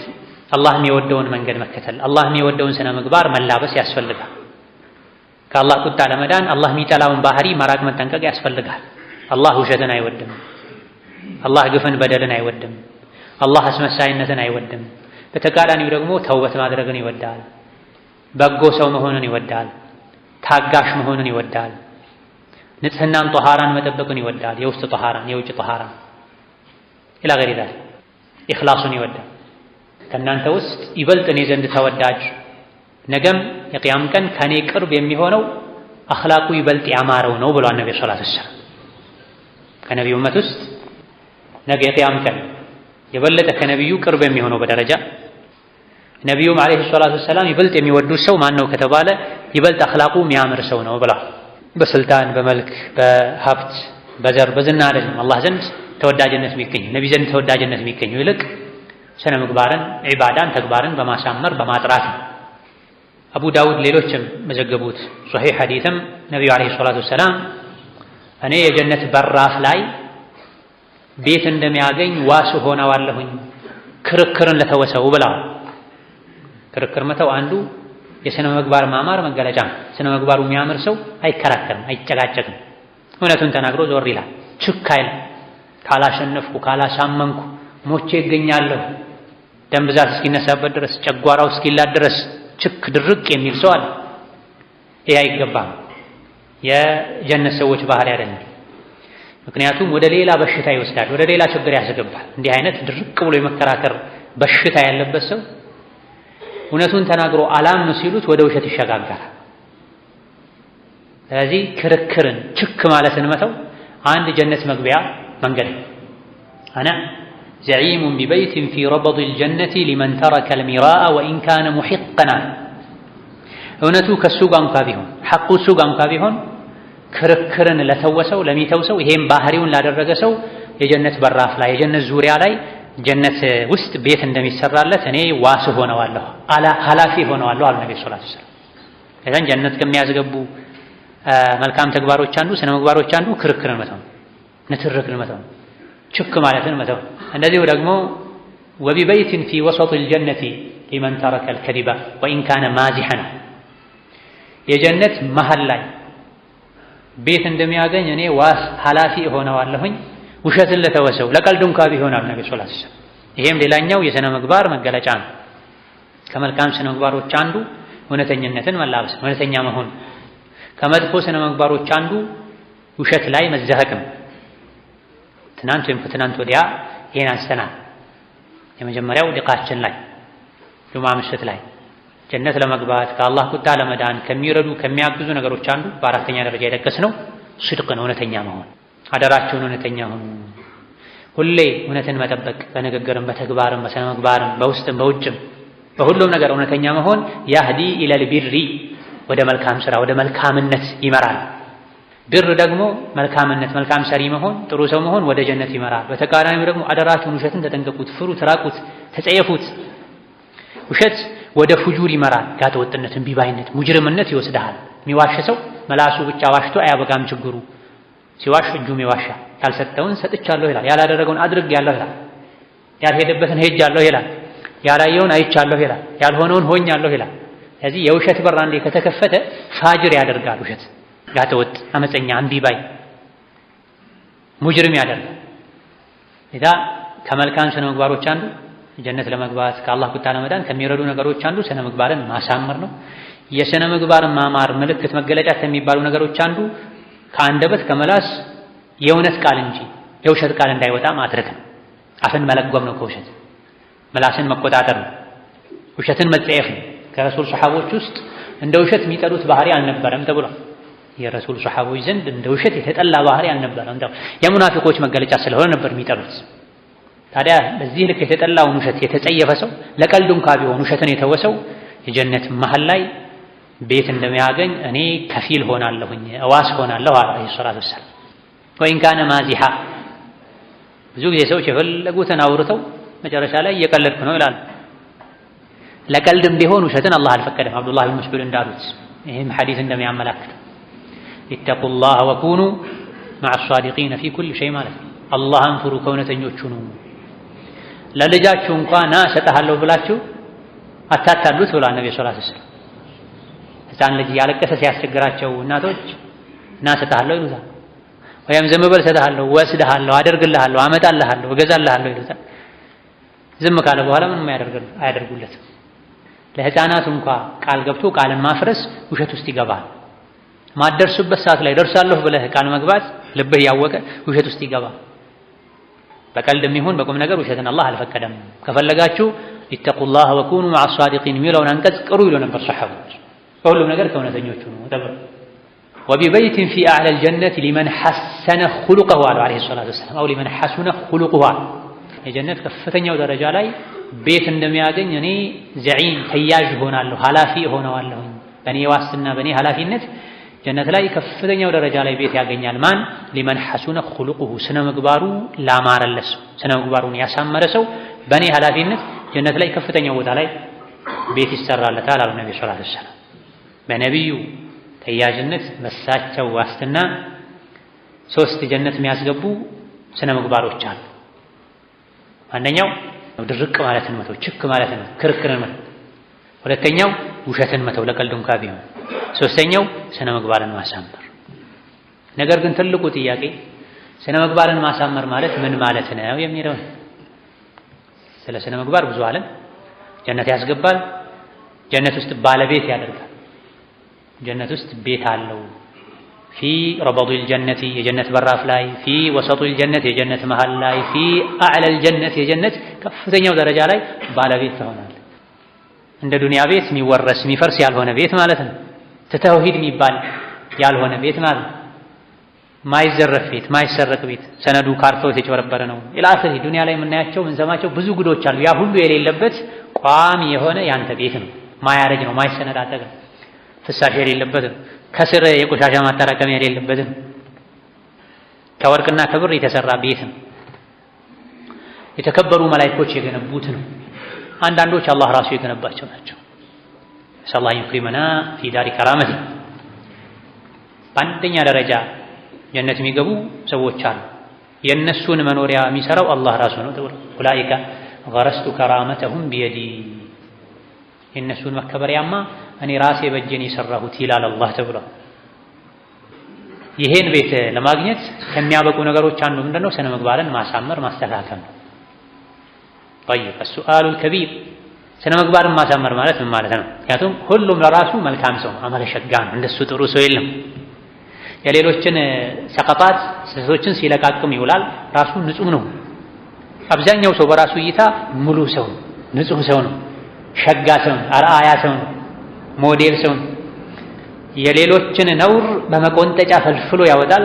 አላህ የሚወደውን መንገድ መከተል፣ አላህ የሚወደውን ስነ ምግባር መላበስ ያስፈልጋል። ከአላህ ቁጣ ለመዳን አላህ የሚጠላውን ባህሪ መራቅ መጠንቀቅ ያስፈልጋል። አላህ ውሸትን አይወድም። አላህ ግፍን በደልን አይወድም። አላህ አስመሳይነትን አይወድም። በተቃራኒው ደግሞ ተውበት ማድረግን ይወዳል። በጎ ሰው መሆንን ይወዳል። ታጋሽ መሆንን ይወዳል። ንጽህናን ጧሃራን መጠበቅን ይወዳል። የውስጥ ጧሃራን፣ የውጭ ጧሃራን ኢላ ገይሪ ዛሊክ ኢኽላሱን ይወዳል። ከእናንተ ውስጥ ይበልጥ እኔ ዘንድ ተወዳጅ ነገም የቅያም ቀን ከኔ ቅርብ የሚሆነው አኽላቁ ይበልጥ ያማረው ነው ብሏል ነብዩ ሰለላሁ ዐለይሂ ወሰለም። ከነቢዩ ኡመት ውስጥ ነገ የቅያም ቀን የበለጠ ከነቢዩ ቅርብ የሚሆነው በደረጃ ነቢዩም ዐለይሂ ሰላቱ ወሰላም ይበልጥ የሚወዱት ሰው ማን ነው ከተባለ ይበልጥ አኽላቁ የሚያምር ሰው ነው ብላ። በስልጣን፣ በመልክ፣ በሀብት፣ በዘር፣ በዝና አይደለም አላህ ዘንድ ተወዳጅነት የሚገኘው ነቢ ዘንድ ተወዳጅነት የሚገኘው ይልቅ ስነ ምግባርን፣ ዒባዳን፣ ተግባርን በማሳመር በማጥራት ነው። አቡ ዳውድ ሌሎችም መዘገቡት ሶሒህ ሐዲስም ነቢዩ ዓለይሂ ሰላቱ ወሰላም እኔ የጀነት በራፍ ላይ ቤት እንደሚያገኝ ዋስ ሆነዋለሁኝ ክርክርን ለተወሰው ብለዋል። ክርክር መተው አንዱ የስነ ምግባር ማማር መገለጫ ነው። ስነ ምግባሩ የሚያምር ሰው አይከራከርም፣ አይጨቃጨቅም። እውነቱን ተናግሮ ዞር ይላል። ችክ አይልም። ካላሸነፍኩ ካላሳመንኩ ሞቼ ይገኛለሁ ደም ብዛት እስኪነሳበት ድረስ ጨጓራው እስኪላድ ድረስ ችክ ድርቅ የሚል ሰው አለ። ይህ አይገባም። የጀነት ሰዎች ባህሪ አይደለም። ምክንያቱም ወደ ሌላ በሽታ ይወስዳል፣ ወደ ሌላ ችግር ያስገባል። እንዲህ አይነት ድርቅ ብሎ የመከራከር በሽታ ያለበት ሰው እውነቱን ተናግሮ አላምን ሲሉት ወደ ውሸት ይሸጋገራል። ስለዚህ ክርክርን ችክ ማለትን መተው አንድ ጀነት መግቢያ መንገድ ነው። አና ዘዒሙን ቢበይትን ፊ ረበዲል ጀነቲ ሊመን ተረከ ልሚራአ ወኢን ካነ ሙሒቀና። እውነቱ ከእሱ ጋር እንኳ ቢሆን ሐቁ እሱ ጋር እንኳ ቢሆን ክርክርን ለተወሰው ለሚተው ሰው ይሄም ባህሪውን ላደረገ ሰው የጀነት በራፍ ላይ የጀነት ዙሪያ ላይ ጀነት ውስጥ ቤት እንደሚሰራለት እኔ ዋስ ሆነዋለሁ፣ ኃላፊ ሆነዋለሁ አሉ ነብዩ ሰለላሁ ዐለይሂ ወሰለም። ለዛን ጀነት ከሚያስገቡ መልካም ተግባሮች አንዱ ስነ ምግባሮች አንዱ ክርክርን መተው፣ ንትርክን መተው፣ ችክ ማለትን መተው። እንደዚሁ ደግሞ ወቢበይትን ፊ ወሰጢል ጀነቲ ሊመን ተረከል ከዲባ ወኢን ካነ ማዚሐን፣ የጀነት መሀል ላይ ቤት እንደሚያገኝ እኔ ዋስ ኃላፊ ሆነዋለሁኝ ውሸትን ለተወሰው ለቀልድ እንኳ ቢሆን አሉ ነብዩ ሰለላሁ ዐለይሂ ወሰለም። ይሄም ሌላኛው የሥነ ምግባር መገለጫ ነው። ከመልካም ስነ ምግባሮች አንዱ እውነተኝነትን መላበስ፣ እውነተኛ መሆን። ከመጥፎ ስነ ምግባሮች አንዱ ውሸት ላይ መዘህቅ ነው። ትናንት ወይም ከትናንት ወዲያ ይሄን አንስተናል። የመጀመሪያው ሊቃችን ላይ ጁማ ምሽት ላይ ጀነት ለመግባት ከአላህ ቁጣ ለመዳን ከሚረዱ ከሚያግዙ ነገሮች አንዱ በአራተኛ ደረጃ የጠቀስነው ስድቅ ነው፣ እውነተኛ መሆን። አደራችሁን እውነተኛ ሁኑ። ሁሌ እውነትን መጠበቅ፣ በንግግርም በተግባርም በስነ ምግባርም በውስጥም በውጭም በሁሉም ነገር እውነተኛ መሆን ያህዲ ኢለል ቢሪ፣ ወደ መልካም ስራ ወደ መልካምነት ይመራል። ብር ደግሞ መልካምነት፣ መልካም ሰሪ መሆን፣ ጥሩ ሰው መሆን ወደ ጀነት ይመራል። በተቃራኒው ደግሞ አደራችሁን ውሸትን ተጠንቀቁት፣ ፍሩት፣ ራቁት፣ ተጸየፉት። ውሸት ወደ ፉጁር ይመራል። ጋጠ ወጥነት፣ እምቢባይነት፣ ሙጅርምነት ይወስድሃል። የሚዋሽ ሰው መላሱ ብቻ ዋሽቶ አያበቃም ችግሩ። ሲዋሽ እጁም ይዋሻል። ያልሰጠውን ሰጥቻለሁ ይላል፣ ያላደረገውን አድርጌያለሁ ይላል፣ ያልሄደበትን ሄጃለሁ ይላል፣ ያላየውን አይቻለሁ ይላል፣ ያልሆነውን ሆኛለሁ ይላል። ስለዚህ የውሸት በር አንዴ ከተከፈተ ፋጅር ያደርጋል። ውሸት ጋጠ ወጥ፣ አመፀኛ፣ እምቢባይ፣ ሙጅርም ያደርጋል። ኢዳ ከመልካም ስነ ምግባሮች አንዱ ጀነት ለመግባት ከአላህ ቁጣ ለመዳን ከሚረዱ ነገሮች አንዱ ስነ ምግባርን ማሳመር ነው። የስነ ምግባርን ማማር ምልክት መገለጫ ከሚባሉ ነገሮች አንዱ ከአንደበት ከመላስ የእውነት ቃል እንጂ የውሸት ቃል እንዳይወጣ ማድረግ ነው። አፍን መለጎም ነው ከውሸት፣ መላስን መቆጣጠር ነው። ውሸትን መጸየፍ ነው። ከረሱል ሰሐቦች ውስጥ እንደ ውሸት የሚጠሉት ባህሪ አልነበረም ተብሏል። የረሱል ሰሐቦች ዘንድ እንደ ውሸት የተጠላ ባህሪ አልነበረም። የሙናፊቆች መገለጫ ስለሆነ ነበር የሚጠሉት። ታዲያ በዚህ ልክ የተጠላውን ውሸት የተጸየፈ ሰው ለቀልዱ እንኳ ቢሆን ውሸትን የተወሰው የጀነት መሀል ላይ ቤት እንደሚያገኝ እኔ ከፊል ሆናለሁኝ እዋስ ሆናለሁ አለይሂ ሰላቱ ወሰላም። ወኢን ካነ ማዚሃ፣ ብዙ ጊዜ ሰዎች የፈለጉትን አውርተው መጨረሻ ላይ እየቀለድኩ ነው ይላሉ። ለቀልድም ቢሆን ውሸትን አላህ አልፈቀደም። አብዱላህ ብን መስዑድ እንዳሉት ይህም ሐዲስ እንደሚያመላክተው ኢተቁላህ ወኩኑ መዐ ሷዲቂነ ፊ ኩሊ ሸይ ማለት ነው። አላህን ፍሩ ከእውነተኞቹ ነው። ለልጃችሁ እንኳ ና እሰጥሃለሁ ብላችሁ አታታሉት ብሏል ነብዩ ሰለላሁ ዐለይሂ ወሰለም። ሕፃን ልጅ ያለቀሰ ሲያስቸግራቸው እናቶች ና እሰጥሃለሁ ይሉታል። ወይም ዝም በል እሰጥሃለሁ፣ ወስድሃለሁ፣ አደርግልሃለሁ፣ አመጣልሃለሁ፣ እገዛልሃለሁ ይሉታል። ዝም ካለ በኋላ ምንም አያደርጉለትም። ለሕፃናቱ እንኳ ቃል ገብቶ ቃልን ማፍረስ ውሸት ውስጥ ይገባል። ማደርስበት ሰዓት ላይ ደርሳለሁ ብለህ ቃል መግባት ልብህ ያወቀ ውሸት ውስጥ ይገባል። በቀልድም ይሁን በቁም ነገር ውሸትን አላህ አልፈቀደም። ከፈለጋችሁ ኢተቁላህ ወኩኑ መዐ ሷዲቂን የሚለውን አንቀጽ ቅሩ ይሉ ነበር ሰሐቦች። በሁሉም ነገር ከእውነተኞቹ ነው ተብሎ ወቢበይትን ፊ አዕለል ጀነቲ ሊመን ሐሰነ ኹሉቀሁ አሉ ዐለይሂ ሰላቱ ወሰላም። አው ሊመን ሐሱነ ኹሉቁሁ፣ የጀነት ከፍተኛው ደረጃ ላይ ቤት እንደሚያገኝ እኔ ዘዒም ተያዥ ሆናለሁ፣ ኃላፊ ሆነዋለሁ። በእኔ ዋስትና በእኔ ኃላፊነት ጀነት ላይ ከፍተኛው ደረጃ ላይ ቤት ያገኛል። ማን? ሊመን ሐሱነ ኹሉቁሁ ስነ ምግባሩ ላማረለት ሰው፣ ስነ ምግባሩን ያሳመረ ሰው በእኔ ኃላፊነት ጀነት ላይ ከፍተኛው ቦታ ላይ ቤት ይሰራለታል አሉ ነብዩ ሰለላሁ ዐለይሂ ወሰለም። በነቢዩ ተያዥነት በሳቸው ዋስትና 3 ጀነት የሚያስገቡ ስነ ምግባሮች አሉ። አንደኛው ድርቅ ማለትን መተው፣ ችክ ማለትን መተው፣ ክርክርን መተው። ሁለተኛው ውሸትን መተው ለቀልድ እንኳ ቢሆን። ሶስተኛው ስነ ምግባርን ማሳመር። ነገር ግን ትልቁ ጥያቄ ስነ ምግባርን ማሳመር ማለት ምን ማለት ነው የሚለው ነው። ስለ ስነ ምግባር ብዙ አለን። ጀነት ያስገባል፣ ጀነት ውስጥ ባለቤት ያደርጋል። ጀነት ውስጥ ቤት አለው። ፊ ረበዲል ጀነቲ የጀነት በራፍ ላይ፣ ፊ ወሰጢል ጀነት የጀነት መሃል ላይ፣ ፊ አዕለል ጀነት የጀነት ከፍተኛው ደረጃ ላይ ባለቤት ትሆናለህ። እንደ ዱንያ ቤት የሚወረስ የሚፈርስ ያልሆነ ቤት ማለት ነው። ተተውሂድ የሚባል ያልሆነ ቤት ማለት ነው። ማይዘረፍ ቤት፣ ማይሰረቅ ቤት፣ ሰነዱ ካርታው የተጨበረበረ ነው ኢላአኺሪ። ዱንያ ላይ የምናያቸው የምንሰማቸው ብዙ ጉዶች አሉ። ያ ሁሉ የሌለበት ቋሚ የሆነ ያንተ ቤት ነው። ማያረጅ ነው፣ ማይሰነጣጠቅ ነው፣ ፍሳሽ የሌለበት ነው፣ ከስር የቆሻሻ ማጠራቀሚያ የሌለበት ነው፣ ከወርቅና ከብር የተሰራ ቤት ነው። የተከበሩ መላእክቶች የገነቡት ነው። አንዳንዶች አላህ ራሱ የገነባቸው ናቸው። ሰላህ ይክሪመና ፊ ዳሪ ከራመቲ። በአንደኛ ደረጃ ጀነት የሚገቡ ሰዎች አሉ። የእነሱን መኖሪያ የሚሰራው አላህ ራሱ ነው ተብሎ ኡላኢከ ገረስቱ ከራመተሁም ቢየዲ፣ የእነሱን መከበሪያማ እኔ ራሴ በእጄን የሰራሁት ይላል አላህ ተብሎ። ይሄን ቤት ለማግኘት ከሚያበቁ ነገሮች አንዱ ምንድነው? ስነ ምግባርን ማሳመር ማስተካከል ነው። ጠይብ السؤال الكبير ስነ ምግባርን ማሳመር ማለት ምን ማለት ነው? ምክንያቱም ሁሉም ለራሱ መልካም ሰው አመለ ሸጋ ነው፣ እንደሱ ጥሩ ሰው የለም። የሌሎችን ሰቀጣት ስህተቶችን ሲለቃቅም ይውላል። ራሱ ንጹህ ነው። አብዛኛው ሰው በራሱ እይታ ሙሉ ሰው፣ ንጹህ ሰው ነው፣ ሸጋ ሰው፣ አርአያ ሰው፣ ሞዴል ሰው። የሌሎችን ነውር በመቆንጠጫ ፈልፍሎ ያወጣል።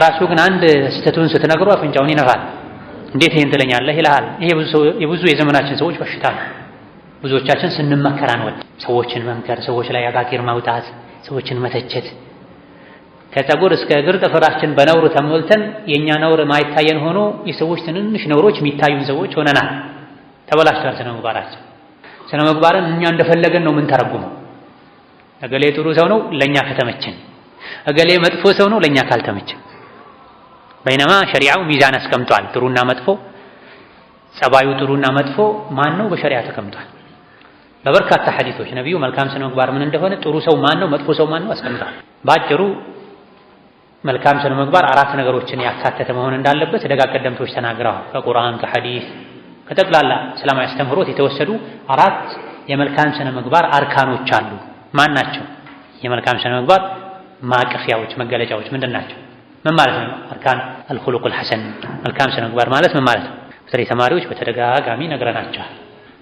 ራሱ ግን አንድ ስህተቱን ስትነግሩ አፍንጫውን ይነፋል። እንዴት ይሄን ትለኛለህ ይልሃል። ይሄ የብዙ የዘመናችን ሰዎች በሽታ ነው። ብዙዎቻችን ስንመከር አንወድ። ሰዎችን መምከር፣ ሰዎች ላይ አቃቂር ማውጣት፣ ሰዎችን መተቸት፣ ከፀጉር እስከ እግር ጥፍራችን በነውር ተሞልተን የኛ ነውር ማይታየን ሆኖ የሰዎች ትንንሽ ነውሮች የሚታዩን ሰዎች ሆነናል። ተበላሽቷል ስነ ምግባራችን። ስነ ምግባርን እኛ እንደፈለገን ነው ምን ተረጉመው። እገሌ ጥሩ ሰው ነው ለኛ ከተመቸን፣ እገሌ መጥፎ ሰው ነው ለኛ ካልተመቸን። በይነማ ሸሪዓው ሚዛን አስቀምጧል። ጥሩና መጥፎ፣ ጸባዩ ጥሩና መጥፎ ማን ነው በሸሪዓ ተቀምጧል። በበርካታ ሐዲሶች ነብዩ መልካም ስነ ምግባር ምን እንደሆነ፣ ጥሩ ሰው ማን ነው፣ መጥፎ ሰው ማን ነው አስቀምጧል። ባጭሩ መልካም ስነ ምግባር 4 ነገሮችን ያካተተ መሆን እንዳለበት ደጋግ ቀደምቶች ተናግረዋል። ከቁርአን ከሐዲስ ከጠቅላላ እስላማዊ አስተምህሮት የተወሰዱ 4 የመልካም ስነ ምግባር አርካኖች አሉ። ማን ናቸው? የመልካም ስነ ምግባር ማቀፊያዎች መገለጫዎች ምንድን ናቸው? ምን ማለት ነው? አርካን አልኹሉቁል ሐሰን መልካም ስነ ምግባር ማለት ምን ማለት ነው? በተለይ ተማሪዎች በተደጋጋሚ ነግረናቸዋል።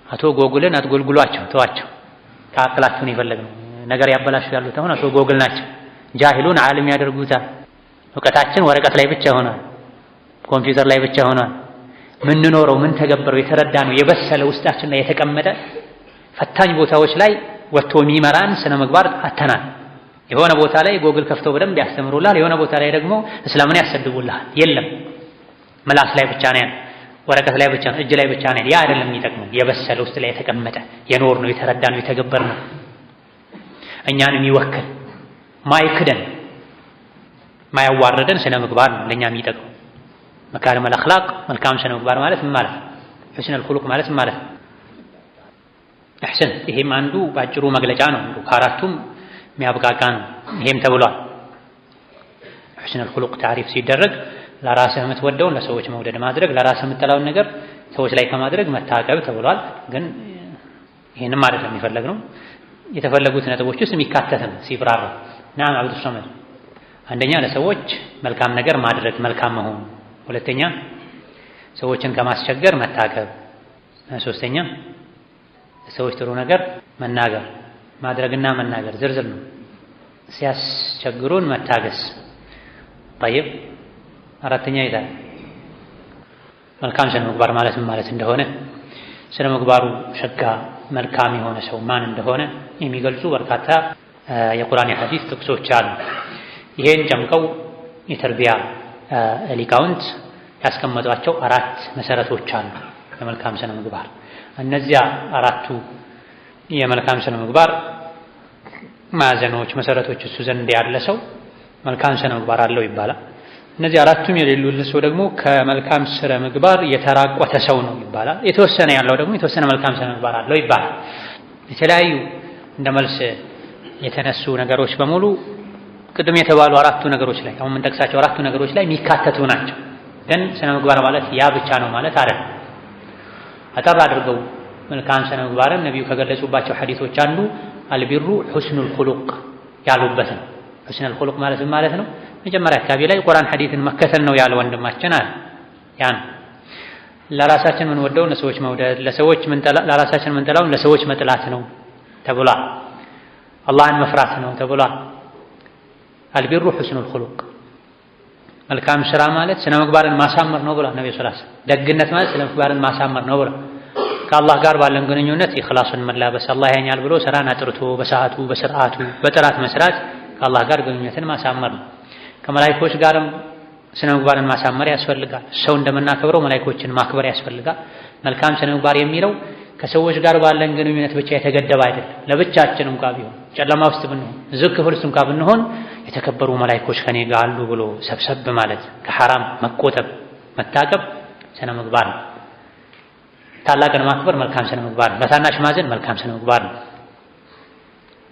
አቶ ጎግልን አትጎልጉሏቸው፣ ተዋቸው። ከአቅላችሁን የፈለግነው ነገር ያበላሹ ያሉት አሁን አቶ ጎግል ናቸው። ጃሂሉን ዓለም ያደርጉታል። እውቀታችን ወረቀት ላይ ብቻ ሆኗል፣ ኮምፒውተር ላይ ብቻ ሆኗል። ምን ኖረው ምን ተገበረው የተረዳ ነው የበሰለ ውስጣችን ላይ የተቀመጠ ፈታኝ ቦታዎች ላይ ወጥቶ የሚመራን ስነ ምግባር አተናል። የሆነ ቦታ ላይ ጎግል ከፍተው በደንብ ያስተምሩላል፣ የሆነ ቦታ ላይ ደግሞ እስላምን ያሰድቡልሃል። የለም ምላስ ላይ ብቻ ነው፣ ወረቀት ላይ ብቻ ነው፣ እጅ ላይ ብቻ ነው። ያ አይደለም የሚጠቅመው። የበሰለ ውስጥ ላይ የተቀመጠ የኖር ነው የተረዳ ነው የተገበር ነው እኛን የሚወክል ማይክደን ማያዋርደን ስነ ምግባር ነው ለኛ የሚጠቅመው። መካሪመል አኽላቅ መልካም ስነ ምግባር ማለት ምን ማለት ነው? ሁስነል ኹሉቅ ማለት ምን ማለት ነው? አሕሰን ይሄም አንዱ ባጭሩ መግለጫ ነው። ከአራቱም የሚያብቃቃ ነው። ይሄም ተብሏል። ሁስነል ኹሉቅ ታሪፍ ሲደረግ ለራስህ የምትወደውን ለሰዎች መውደድ ማድረግ፣ ለራስህ የምትጠላውን ነገር ሰዎች ላይ ከማድረግ መታቀብ ተብሏል። ግን ይሄንም አይደለም የሚፈለግነው። የተፈለጉት ነጥቦች ውስጥ የሚካተት ነው ሲብራራ። ናም አብዱ ሶመድ አንደኛ ለሰዎች መልካም ነገር ማድረግ መልካም መሆን፣ ሁለተኛ ሰዎችን ከማስቸገር መታቀብ፣ ሶስተኛ ሰዎች ጥሩ ነገር መናገር ማድረግና መናገር ዝርዝር ነው። ሲያስቸግሩን መታገስ። طيب አራተኛ ይላል መልካም ስነ ምግባር ማለት ምን ማለት እንደሆነ፣ ስነ ምግባሩ ሸጋ መልካም የሆነ ሰው ማን እንደሆነ የሚገልጹ በርካታ የቁርአን የሐዲስ ጥቅሶች አሉ። ይሄን ጨምቀው የተርቢያ ሊቃውንት ያስቀመጧቸው 4 መሰረቶች አሉ የመልካም ስነ ምግባር። እነዚያ 4ቱ የመልካም ስነ ምግባር ማዕዘኖች መሰረቶች እሱ ዘንድ ያለ ሰው መልካም ስነ ምግባር አለው ይባላል። እነዚህ 4ቱም የሌሉለት ሰው ደግሞ ከመልካም ስነ ምግባር የተራቆተ ሰው ነው ይባላል። የተወሰነ ያለው ደግሞ የተወሰነ መልካም ስነ ምግባር አለው ይባላል። የተለያዩ እንደ መልስ የተነሱ ነገሮች በሙሉ ቅድም የተባሉ 4ቱ ነገሮች ላይ አሁን የምንጠቅሳቸው 4ቱ ነገሮች ላይ የሚካተቱ ናቸው። ግን ስነ ምግባር ማለት ያ ብቻ ነው ማለት አይደለም። አጠር አድርገው መልካም ስነ ምግባርን ነብዩ ከገለጹባቸው ሐዲሶች አንዱ አልቢሩ ሁስኑል ኹሉቅ ያሉበት ነው። ሁስኑል ኹሉቅ ማለት ምን ማለት ነው? መጀመሪያ አካባቢ ላይ ቁርአን ሐዲስን መከተል ነው ያለ ወንድማችን አለ። ያን ለራሳችን ምን ወደው ለሰዎች መውደድ፣ ለራሳችን ምን ጠላው ለሰዎች መጥላት ነው ተብሏል። አላህን መፍራት ነው ተብሏል። አልቢሩ ሁስኑል ኹሉቅ መልካም ስራ ማለት ስነ ምግባርን ማሳመር ነው ብሏል ነብዩ ሰለላሁ ዐለይሂ ወሰለም። ደግነት ማለት ስነ ምግባርን ማሳመር ነው ብሏል። ከአላህ ጋር ባለን ግንኙነት ኢኽላስን መላበስ፣ አላህ ያኛል ብሎ ስራን አጥርቶ በሰዓቱ በስርዓቱ በጥራት መስራት ከአላህ ጋር ግንኙነትን ማሳመር ነው። ከመላእክቶች ጋርም ስነ ምግባርን ማሳመር ያስፈልጋል። ሰው እንደምናከብረው መላእክቶችን ማክበር ያስፈልጋል። መልካም ስነ ምግባር የሚለው ከሰዎች ጋር ባለን ግንኙነት ብቻ የተገደበ አይደለም። ለብቻችን እንኳን ቢሆን ጨለማ ውስጥ ብንሆን ዝቅ ክፍል ውስጥ እንኳን ብንሆን የተከበሩ መላእክቶች ከኔ ጋር አሉ ብሎ ሰብሰብ ማለት ከሐራም መቆጠብ መታቀብ ስነ ምግባር ነው። ታላቅን ማክበር መልካም ስነ ምግባር ነው። ለታናሽ ማዘን መልካም ስነ ምግባር ነው።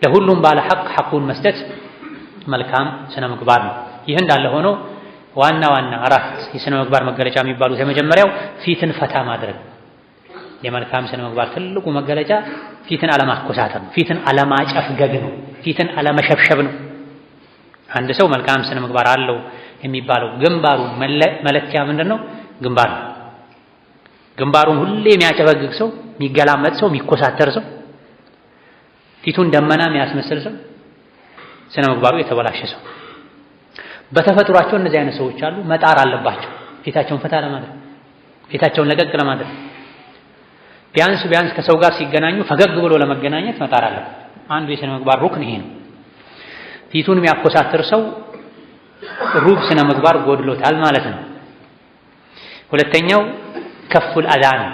ለሁሉም ባለ ሐቅ ሐቁን መስጠት መልካም ስነ ምግባር ነው። ይህ እንዳለ ሆኖ ዋና 4 የስነ ምግባር መገለጫ የሚባሉት የመጀመሪያው ፊትን ፈታ ማድረግ። የመልካም ስነ ምግባር ትልቁ መገለጫ ፊትን አለማኮሳተር ነው። ፊትን አለማጨፍገግ ነው። ፊትን አለመሸብሸብ ነው። አንድ ሰው መልካም ስነ ምግባር አለው የሚባለው ግንባሩ መለኪያ ምንድነው? ግንባር ነው። ግንባሩን ሁሌ የሚያጨፈግግ ሰው፣ የሚገላመጥ ሰው፣ የሚኮሳተር ሰው፣ ፊቱን ደመና የሚያስመስል ሰው ስነ ምግባሩ የተበላሸ ሰው። በተፈጥሯቸው እነዚህ አይነት ሰዎች አሉ። መጣር አለባቸው ፊታቸውን ፈታ ለማድረግ፣ ፊታቸውን ለቀቅ ለማድረግ። ቢያንስ ከሰው ጋር ሲገናኙ ፈገግ ብሎ ለመገናኘት መጣር አለበት። አንዱ የስነ ምግባር ሩክን ይሄ ነው። ፊቱን የሚያኮሳትር ሰው ሩብ ስነ ምግባር ጎድሎታል ማለት ነው። ሁለተኛው ከፉል አዳ ነው።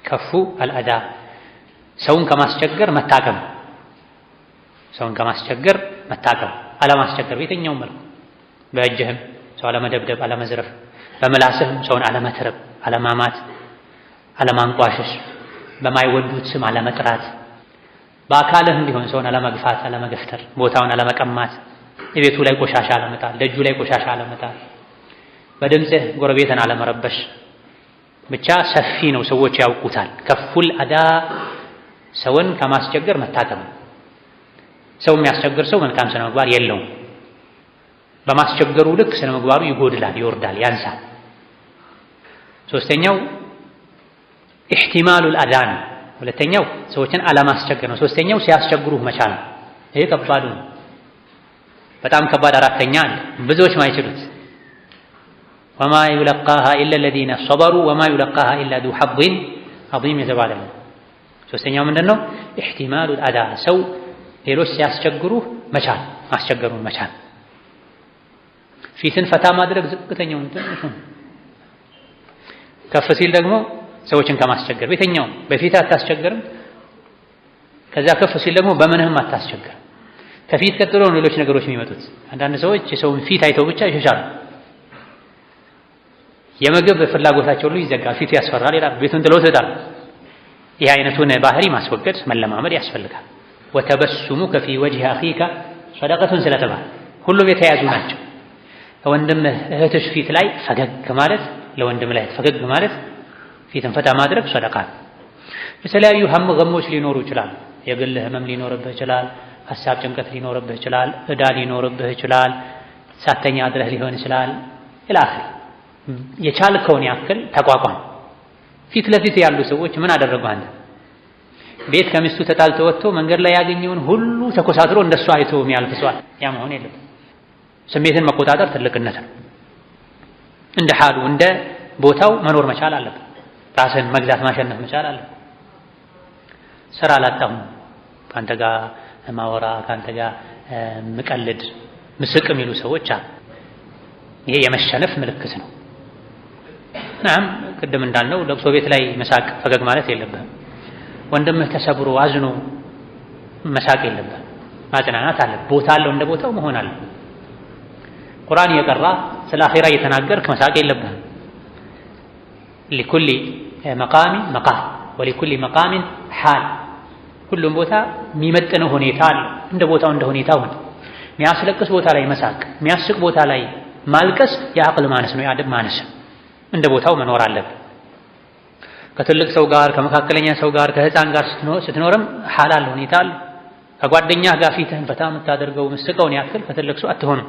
ከፉ አልአዳ ሰውን ከማስቸገር መታቀም። ሰውን ከማስቸገር መታቀም፣ አለማስቸገር በየትኛውም መልኩ በእጅህም ሰው አለመደብደብ፣ አለመዝረፍ፣ በምላስህም ሰውን አለመትረብ፣ አለማማት፣ አለማንቋሸሽ፣ በማይወዱት ስም አለመጥራት፣ በአካልህ እንዲሆን ሰውን አለመግፋት፣ አለመገፍተር፣ ቦታውን አለመቀማት፣ የቤቱ ላይ ቆሻሻ አለመጣል፣ ደጁ ላይ ቆሻሻ አለመጣል፣ በድምፅህ ጎረቤትን አለመረበሽ። ብቻ ሰፊ ነው፣ ሰዎች ያውቁታል። ከፉል አዳ ሰውን ከማስቸገር መታቀም። ሰው የሚያስቸግር ሰው መልካም ስነ ምግባር የለውም። በማስቸገሩ ልክ ስነ ምግባሩ ይጎድላል፣ ይወርዳል፣ ያንሳል። ሶስተኛው ኢህቲማሉል አዳ ነው። ሁለተኛው ሰዎችን አለማስቸገር ነው። ሶስተኛው ሲያስቸግሩህ መቻል ነው። ይሄ ከባዱ ነው፣ በጣም ከባድ። አራተኛ አለ ብዙዎች ማይችሉት ወማ ዩለቃሃ ኢላ الذين صبروا وما يلقاها الا ذو حظ عظيم የተባለ ነው። ሶስተኛው ምንድነው? ኢህቲማሉል አዳ ሰው ሌሎች ሲያስቸግሩህ መቻል፣ ማስቸገሩን መቻል። ፊትን ፈታ ማድረግ ዝቅተኛው ትንሹ። ከፍ ሲል ደግሞ ሰዎችን ከማስቸገር ቤተኛው በፊት አታስቸግርም። ከዛ ከፍ ሲል ደግሞ በምንህም አታስቸግር። ከፊት ቀጥሎ ነው ሌሎች ነገሮች የሚመጡት። አንዳንድ ሰዎች የሰውን ፊት አይተው ብቻ ይሸሻሉ። የምግብ ፍላጎታቸው ሁሉ ይዘጋል። ፊቱ ያስፈራል ይላል፣ ቤቱን ጥለው ይወጣል። ይህ አይነቱን ባህሪ ማስወገድ መለማመድ ያስፈልጋል። ወተበሱሙከ ፊ ወጅሂ አኺከ ሰደቀቱን ስለተባለ ሁሉም የተያዙ ናቸው። ወንድምህ እህትሽ ፊት ላይ ፈገግ ማለት፣ ለወንድም ላይ ፈገግ ማለት፣ ፊትን ፈታ ማድረግ ሰደቃ። የተለያዩ ገሞች ሊኖሩ ይችላል። የግል ህመም ሊኖርብህ ይችላል። ሀሳብ ጭንቀት ሊኖርብህ ይችላል። እዳ ሊኖርብህ ይችላል። ሳተኛ አድረህ ሊሆን ይችላል። ኢላኺ የቻልከውን ያክል ተቋቋም። ፊት ለፊት ያሉ ሰዎች ምን አደረጉ? አንተ ቤት ከሚስቱ ተጣልቶ ወጥቶ መንገድ ላይ ያገኘውን ሁሉ ተኮሳትሮ እንደሱ አይቶ የሚያልፍ ሰው ያ መሆን የለም። ስሜትን መቆጣጠር ትልቅነት ነው። እንደ ሐሉ እንደ ቦታው መኖር መቻል አለበት። ራስን መግዛት ማሸነፍ መቻል አለበት። ስራ አላጣሁም ከአንተ ጋር ማወራ ካንተ ጋር ምቀልድ ምስቅ የሚሉ ሰዎች አሉ። ይሄ የመሸነፍ ምልክት ነው። ናም ቅድም እንዳልነው ለቅሶ ቤት ላይ መሳቅ ፈገግ ማለት የለብህም። ወንድምህ ተሰብሮ አዝኖ መሳቅ የለብህም። ማጽናናት አለ። ቦታ አለው፣ እንደ ቦታው መሆን አለ። ቁርአን እየቀራ ስለ አኺራ እየተናገርክ መሳቅ የለብህም። ሊኩሊ መቃሚን መቃም ወሊኩሊ መቃሚን ሓል። ሁሉም ቦታ የሚመጥነው ሁኔታ አለ። እንደ ቦታው እንደ ሁኔታው ሆነ። የሚያስለቅስ ቦታ ላይ መሳቅ፣ የሚያስቅ ቦታ ላይ ማልቀስ የአቅል ማነስ ነው፣ የአደብ ማነስ። እንደ ቦታው መኖር አለብን። ከትልቅ ሰው ጋር፣ ከመካከለኛ ሰው ጋር፣ ከህፃን ጋር ስትኖርም ሐላል ሁኔታ አለ። ከጓደኛህ ጋር ፊትህን ፈታ የምታደርገው ምስቀውን ያክል ከትልቅ ሰው አትሆንም።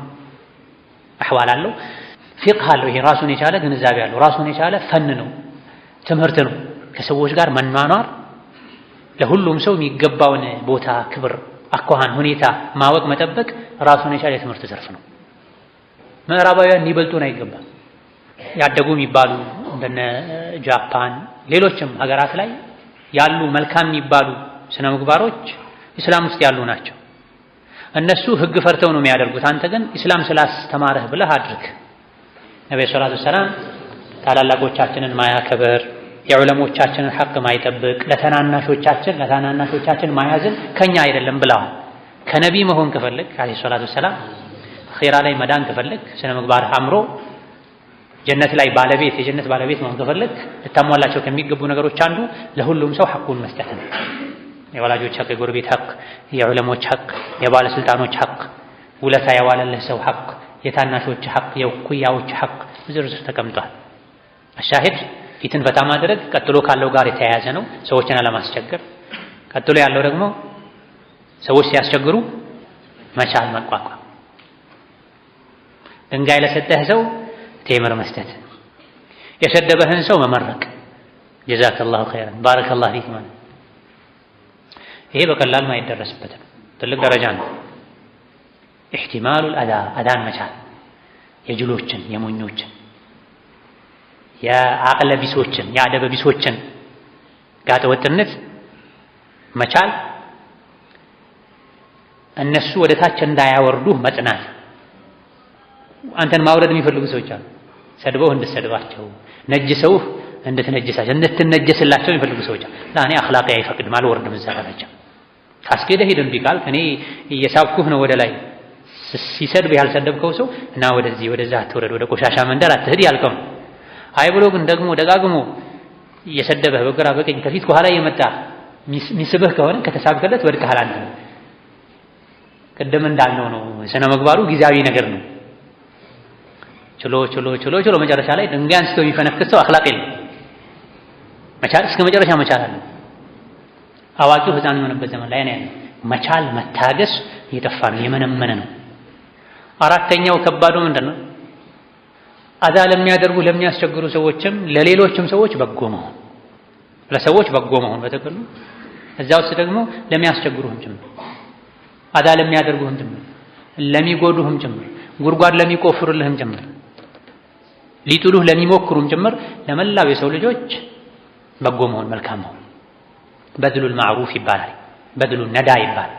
አህዋል አለው፣ ፊቅህ አለው። ይሄ ራሱን የቻለ ግንዛቤ አለው፣ ራሱን የቻለ ፈን ነው፣ ትምህርት ነው። ከሰዎች ጋር መኗኗር ለሁሉም ሰው የሚገባውን ቦታ፣ ክብር፣ አኳኋን፣ ሁኔታ ማወቅ መጠበቅ ራሱን የቻለ የትምህርት ዘርፍ ነው። ምዕራባውያን ሊበልጡን አይገባም። ያደጉ የሚባሉ እንደነ ጃፓን ሌሎችም ሀገራት ላይ ያሉ መልካም የሚባሉ ስነ ምግባሮች ኢስላም ውስጥ ያሉ ናቸው። እነሱ ህግ ፈርተው ነው የሚያደርጉት። አንተ ግን ኢስላም ስላስተማረህ ብለህ አድርግ። ነብዩ ሰለላሁ ዐለይሂ ወሰለም ታላላቆቻችንን ማያከብር፣ የዑለሞቻችንን ሐቅ ማይጠብቅ፣ ለታናናሾቻችን ማያዝን ከኛ አይደለም ብለዋል። ከነቢ መሆን ከፈለግ አለይሂ ሰላቱ ወሰላም ኺራ ላይ መዳን ከፈለግ ስነ ምግባር አምሮ የጀነት ባለቤት መሆን ከፈለግ ልታሟላቸው ከሚገቡ ነገሮች አንዱ ለሁሉም ሰው ሐቁን መስጠት ነው። የወላጆች ሐቅ፣ የጎረቤት ሐቅ፣ የዑለሞች ሐቅ፣ የባለስልጣኖች ሐቅ፣ ውለታ የዋለልህ ሰው ሐቅ፣ የታናሾች ሐቅ፣ የኩያዎች ሐቅ ዝርዝር ተቀምጧል። አሻሂድ ፊትን ፈታ ማድረግ ቀጥሎ ካለው ጋር የተያያዘ ነው፣ ሰዎችን አለማስቸገር። ቀጥሎ ያለው ደግሞ ሰዎች ሲያስቸግሩ መቻል፣ መቋቋም። ድንጋይ ለሰጠህ ሰው ቴምር መስጠት፣ የሰደበህን ሰው መመረቅ፣ ጀዛከላሁ ኸይረን ባረከላሁ ፊክ ማለት። ይሄ በቀላል ማይደረስበትም ትልቅ ደረጃ ነው። ኢህቲማሉል አዳን መቻል፣ የጅሎችን፣ የሞኞችን፣ የአቅለ ቢሶችን፣ የአደበ ቢሶችን ጋጠ ወጥነት መቻል፣ እነሱ ወደ ታች እንዳያወርዱህ መጽናት። አንተን ማውረድ የሚፈልጉ ሰዎች አሉ። ሰድበው እንድትሰድባቸው፣ ነጅሰው እንድትነጅሳቸው፣ እንድትነጀስላቸው የሚፈልጉ ሰዎች አሉ። እኔ አኽላቂ አይፈቅድም አልወርድም እዛ ደረጃ። ካስኬደህ ሂድ እምቢ ካልክ እኔ እየሳብኩህ ነው ወደ ላይ። ሲሰድብህ ያልሰደብከው ሰው እና ወደዛ አትውረድ፣ ወደ ቆሻሻ መንደር አትሂድ ያልከው። አይ ብሎ ግን ደግሞ ደጋግሞ እየሰደበህ በግራ በቀኝ ከፊት ከኋላ እየመጣ ሚስብህ ከሆነ ከተሳብከለት ወድቀሃል አንተ። ቅድም እንዳልነው ነው ስነ ምግባሩ ጊዜያዊ ነገር ነው። ችሎ መጨረሻ ላይ ድንጋይ አንስቶ የሚፈነክት ሰው አኽላቅ የለም። መቻል እስከ መጨረሻ መቻል አለ። አዋቂው ህፃን የሆነበት ዘመን ላይ ነው። መቻል መታገስ እየጠፋ ነው፣ የመነመነ ነው። አራተኛው ከባዱ ምንድነው? አዛ ለሚያደርጉ ለሚያስቸግሩ ሰዎችም ለሌሎችም ሰዎች በጎ መሆን፣ ለሰዎች በጎ መሆን በተቀሉ እዛ ውስጥ ደግሞ ለሚያስቸግሩህም ጭምር፣ አዛ ለሚያደርጉህም ጭምር፣ ለሚጎዱህም ጭምር፣ ጉድጓድ ለሚቆፍሩልህም ጭምር፣ ሊጥሉህ ለሚሞክሩም ጭምር ለመላው የሰው ልጆች በጎ መሆን፣ መልካም መሆን በድሉል ማዕሩፍ ይባላል። በድሉል ነዳ ይባላል።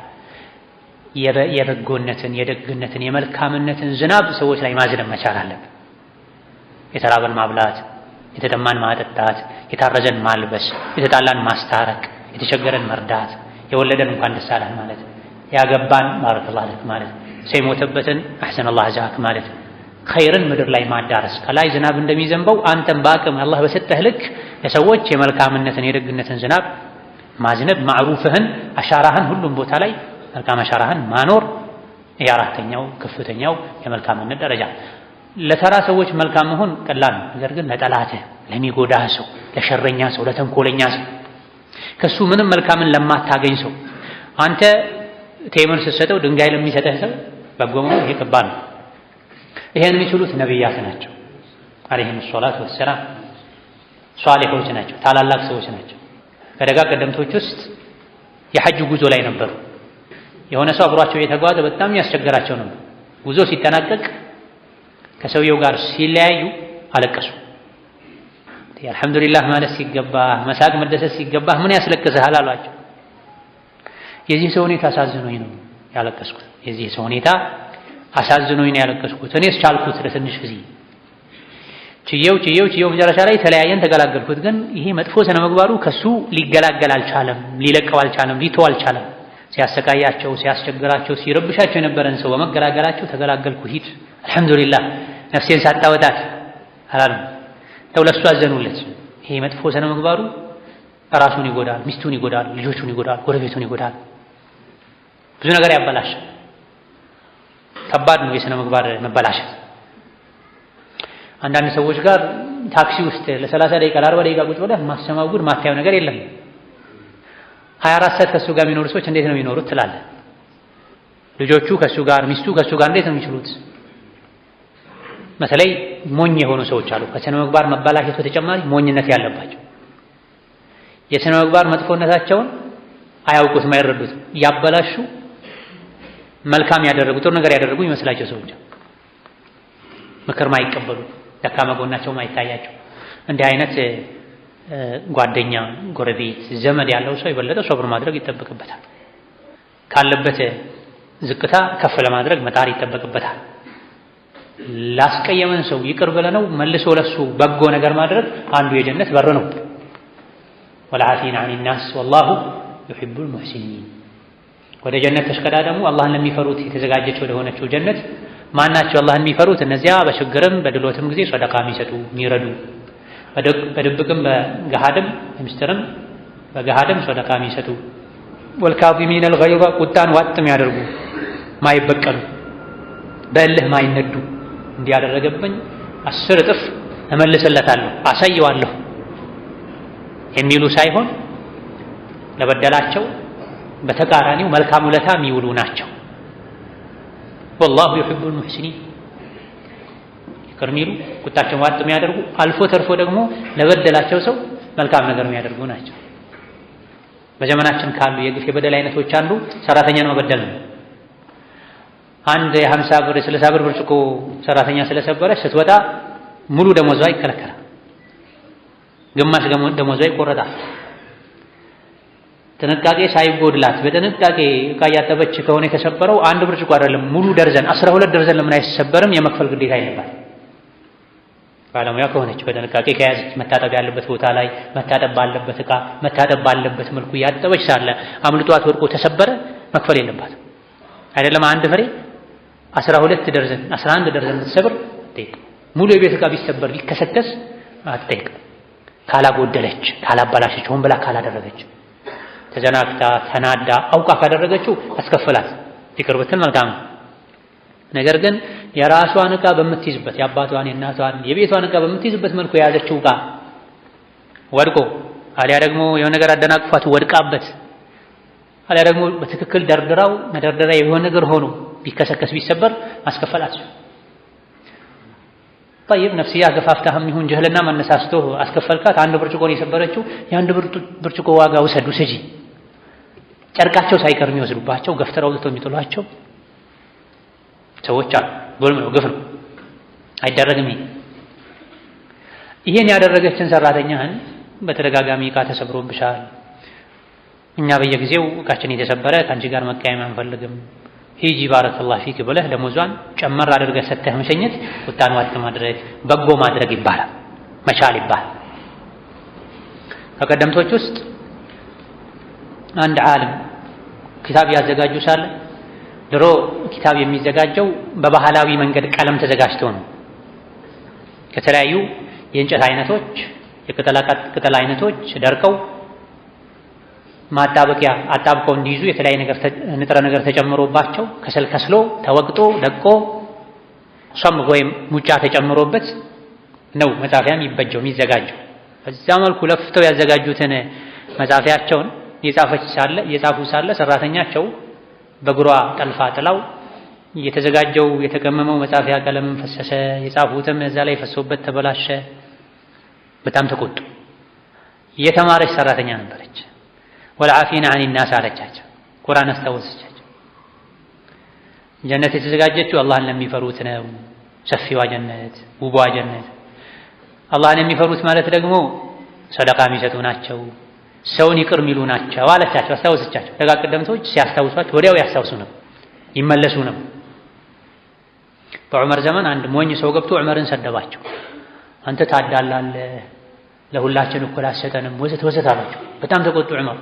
የበጎነትን፣ የደግነትን፣ የመልካምነትን ዝናብ ሰዎች ላይ ማዝነብ መቻል አለብን። የተራበን ማብላት፣ የተጠማን ማጠጣት፣ የታረዘን ማልበስ፣ የተጣላን ማስታረቅ፣ የተቸገረን መርዳት፣ የወለደን እንኳን ደስ አለህ ማለት፣ ያገባን ባረከላሁ ለክ ማለት፣ ሰው የሞተበትን አሕሰነላሁ ጀዛክ ማለት፣ ኸይርን ምድር ላይ ማዳረስ። ከላይ ዝናብ እንደሚዘንበው አንተም በአቅም አላህ በሰጠህ ልክ ለሰዎች የመልካምነትን የደግነትን ዝናብ ማዝነብ፣ ማዕሩፍህን አሻራህን ሁሉም ቦታ ላይ መልካም አሻራህን ማኖር የአራተኛው ከፍተኛው የመልካምነት ደረጃ። ለተራ ሰዎች መልካም መሆን ቀላል ነው። ነገር ግን ለጠላትህ፣ ለሚጎዳህ ሰው፣ ለሸረኛ ሰው፣ ለተንኮለኛ ሰው፣ ከሱ ምንም መልካምን ለማታገኝ ሰው አንተ ቴምር ስትሰጠው ድንጋይ ለሚሰጠህ ሰው በጎ መሆን ይሄ ከባድ ነው። ይሄን የሚችሉት ነቢያት ናቸው አለይሂም ሰላቱ ወሰላም። ሷሊሖች ናቸው፣ ታላላቅ ሰዎች ናቸው። ከደጋ ቀደምቶች ውስጥ የሐጅ ጉዞ ላይ ነበሩ። የሆነ ሰው አብሯቸው እየተጓዘ በጣም ያስቸገራቸው ነበር። ጉዞ ሲጠናቀቅ ከሰውየው ጋር ሲለያዩ አለቀሱ። አልሐምዱሊላህ ማለት ሲገባህ፣ መሳቅ መደሰት ሲገባህ ምን ያስለቅስሃል አሏቸው። የዚህ ሰው ሁኔታ አሳዝኖኝ ነው ያለቀስኩት። የዚህ ሰው ሁኔታ አሳዝኖኝ ነው ያለቀስኩት። እኔስ ቻልኩት ለትንሽ ጊዜ ችየው መጨረሻ ላይ ተለያየን፣ ተገላገልኩት። ግን ይሄ መጥፎ ስነ ምግባሩ ከሱ ሊገላገል አልቻለም፣ ሊለቀው አልቻለም፣ ሊተው አልቻለም። ሲያሰቃያቸው፣ ሲያስቸግራቸው፣ ሲረብሻቸው የነበረን ሰው በመገላገላቸው ተገላገልኩ፣ ሂድ አልሐምዱሊላህ ነፍሴን ሳታወጣት አላለም። ለሱ አዘኑለት። ይሄ መጥፎ ስነ ምግባሩ ራሱን ይጎዳል፣ ሚስቱን ይጎዳል፣ ልጆቹን ይጎዳል፣ ጎረቤቱን ይጎዳል፣ ብዙ ነገር ያበላሻል። ከባድ ነው የስነ ምግባር መበላሸት። አንዳንድ ሰዎች ጋር ታክሲ ውስጥ ለ30 ደቂቃ ለ40 ደቂቃ ቁጭ ብለህ ማሰማው ጉድ ማታየው ነገር የለም። 24 ሰዓት ከሱ ጋር የሚኖሩ ሰዎች እንዴት ነው የሚኖሩት ትላለህ። ልጆቹ ከሱ ጋር፣ ሚስቱ ከሱ ጋር እንዴት ነው የሚችሉት? በተለይ ሞኝ የሆኑ ሰዎች አሉ። ከስነ ምግባር መበላሸት በተጨማሪ ሞኝነት ያለባቸው የስነ ምግባር መጥፎነታቸውን አያውቁትም፣ አይረዱትም። ያበላሹ መልካም ያደረጉ ጥሩ ነገር ያደረጉ ይመስላቸው ሰዎች ምክር ማይቀበሉ ደካማ ጎናቸው ማይታያቸው። እንዲህ አይነት ጓደኛ፣ ጎረቤት፣ ዘመድ ያለው ሰው የበለጠ ሶብር ማድረግ ይጠበቅበታል። ካለበት ዝቅታ ከፍ ለማድረግ መጣር ይጠበቅበታል። ላስቀየመን ሰው ይቅር ብለነው መልሶ ለሱ በጎ ነገር ማድረግ አንዱ የጀነት በር ነው። ወልዓፊን ዐኒ ናስ ወላሁ ዩሒቡል ሙሕሲኒን። ወደ ጀነት ተሽቀዳደሙ አላህን ለሚፈሩት የተዘጋጀች ወደ ሆነችው ጀነት ማናቸው? አላህን የሚፈሩት እነዚያ በችግርም በድሎትም ጊዜ ሰደቃ የሚሰጡ የሚረዱ፣ በድብቅም በገሃድም በምስጢርም በገሃድም ሰደቃ የሚሰጡ፣ ወልካዚሚነል ገይዘ ቁጣን ዋጥ የሚያደርጉ ማይበቀሉ፣ በእልህ ማይነዱ፣ እንዲያደረገብኝ 10 እጥፍ እመልስለታለሁ አሳየዋለሁ የሚሉ ሳይሆን ለበደላቸው በተቃራኒው መልካም ውለታ የሚውሉ ናቸው። ወላሁ ዩሒቡል ሙሕሲኒን። ይቅር የሚሉ ቁጣቸውን ዋጥ የሚያደርጉ አልፎ ተርፎ ደግሞ ለበደላቸው ሰው መልካም ነገር የሚያደርጉ ናቸው። በዘመናችን ካሉ የግፍ የበደል አይነቶች አንዱ ሰራተኛን መበደል ነው። አንድ የ50 ብር የ60 ብር ብርጭቆ ሰራተኛ ስለሰበረች ስትወጣ ሙሉ ደሞዟ ይከለከላል፣ ግማሽ ደሞዟ ይቆረጣል። ጥንቃቄ ሳይጎድላት በጥንቃቄ ዕቃ እያጠበች ከሆነ የተሰበረው አንድ ብርጭቆ አይደለም ሙሉ ደርዘን 12 ደርዘን ለምን አይሰበርም? የመክፈል ግዴታ ይለባል። ባለሙያ ከሆነች በጥንቃቄ ከያዘች መታጠብ ያለበት ቦታ ላይ መታጠብ ባለበት ዕቃ መታጠብ ባለበት መልኩ ያጠበች ሳለ አምልጧት ወድቆ ተሰበረ መክፈል የለባትም። አይደለም አንድ ፍሬ 12 ደርዘን 11 ደርዘን ብትሰብር ሙሉ የቤት ዕቃ ቢሰበር ቢከሰከስ አትጠይቅም። ካላጎደለች ካላባላሸች ሆን ብላ ካላደረገች ተዘናግታ ተናዳ አውቃ ካደረገችው አስከፈላት ይቅር ብትል መልካም ነው። ነገር ግን የራሷን ዕቃ በምትይዝበት የአባቷን የእናቷን የቤቷን ዕቃ በምትይዝበት መልኩ የያዘችው ዕቃ ወድቆ አሊያ ደግሞ የሆነ ነገር አደናቅፏት ወድቃበት አሊያ ደግሞ በትክክል ደርድራው መደርደሪያ የሆነ ነገር ሆኖ ቢከሰከስ ቢሰበር አስከፈላት። طيب ነፍስያ ገፋፍታህም ይሁን ጀህልና መነሳስቶ አስከፈልካት። አንድ ብርጭቆን የሰበረችው የአንድ ብርጭቆ ዋጋ ውሰዱ ስጂ። ጨርቃቸው ሳይቀር የሚወስዱባቸው ገፍተራው ልተው የሚጥሏቸው ሰዎች አሉ። ጎልም ነው፣ ግፍ ነው፣ አይደረግም። ይሄን ያደረገችን ሰራተኛህን በተደጋጋሚ ዕቃ ተሰብሮብሻል፣ እኛ በየጊዜው ዕቃችን የተሰበረ ከአንቺ ጋር መቀየም አንፈልግም፣ ሂጂ ባረከላሁ ፊክ ብለህ ደሞዟን ጨመር አድርገህ ሰተህ መሸኘት ቁጣን ዋጥ ማድረግ በጎ ማድረግ ይባላል፣ መቻል ይባላል። ከቀደምቶች ውስጥ አንድ ዓለም ኪታብ ያዘጋጁ ሳለ ድሮ ኪታብ የሚዘጋጀው በባህላዊ መንገድ ቀለም ተዘጋጅቶ ነው። ከተለያዩ የእንጨት አይነቶች የቅጠል አይነቶች ደርቀው ማጣበቂያ አጣብቀው እንዲይዙ የተለያየ ንጥረ ነገር ተጨምሮባቸው ከሰል ከስሎ ተወቅጦ ደቆ ሶምግ ወይም ሙጫ ተጨምሮበት ነው መጻፊያም ይበጀው የሚዘጋጀው። በዛ መልኩ ለፍተው ያዘጋጁትን መጻፊያቸውን የጻፉ ሳለ ሰራተኛቸው በግሯ ጠልፋ ጥላው የተዘጋጀው የተቀመመው መጻፊያ ቀለም ፈሰሰ፣ የጻፉትም እዛ ላይ ፈሶበት ተበላሸ። በጣም ተቆጡ። የተማረች ሰራተኛ ነበረች። ወልዓፊና ዐኒ ናስ አለቻቸው። ቁርአን አስታወሰቻቸው። ጀነት የተዘጋጀችው አላህን ለሚፈሩት ነው። ሰፊዋ ጀነት፣ ውቧ ጀነት። አላህን የሚፈሩት ማለት ደግሞ ሰደቃ የሚሰጡ ናቸው፣ ሰውን ይቅር የሚሉ ናቸው አለቻቸው። አስታወሰቻቸው። ደጋግ ቀደምቶች ሲያስታውሷቸው ወዲያው ያስታውሱ ነው ይመለሱ ነው። በዑመር ዘመን አንድ ሞኝ ሰው ገብቶ ዑመርን ሰደባቸው። አንተ ታዳላለህ፣ ለሁላችን እኩል አትሰጠንም ወዘተ ወዘተ አላቸው። በጣም ተቆጡ ዑመር።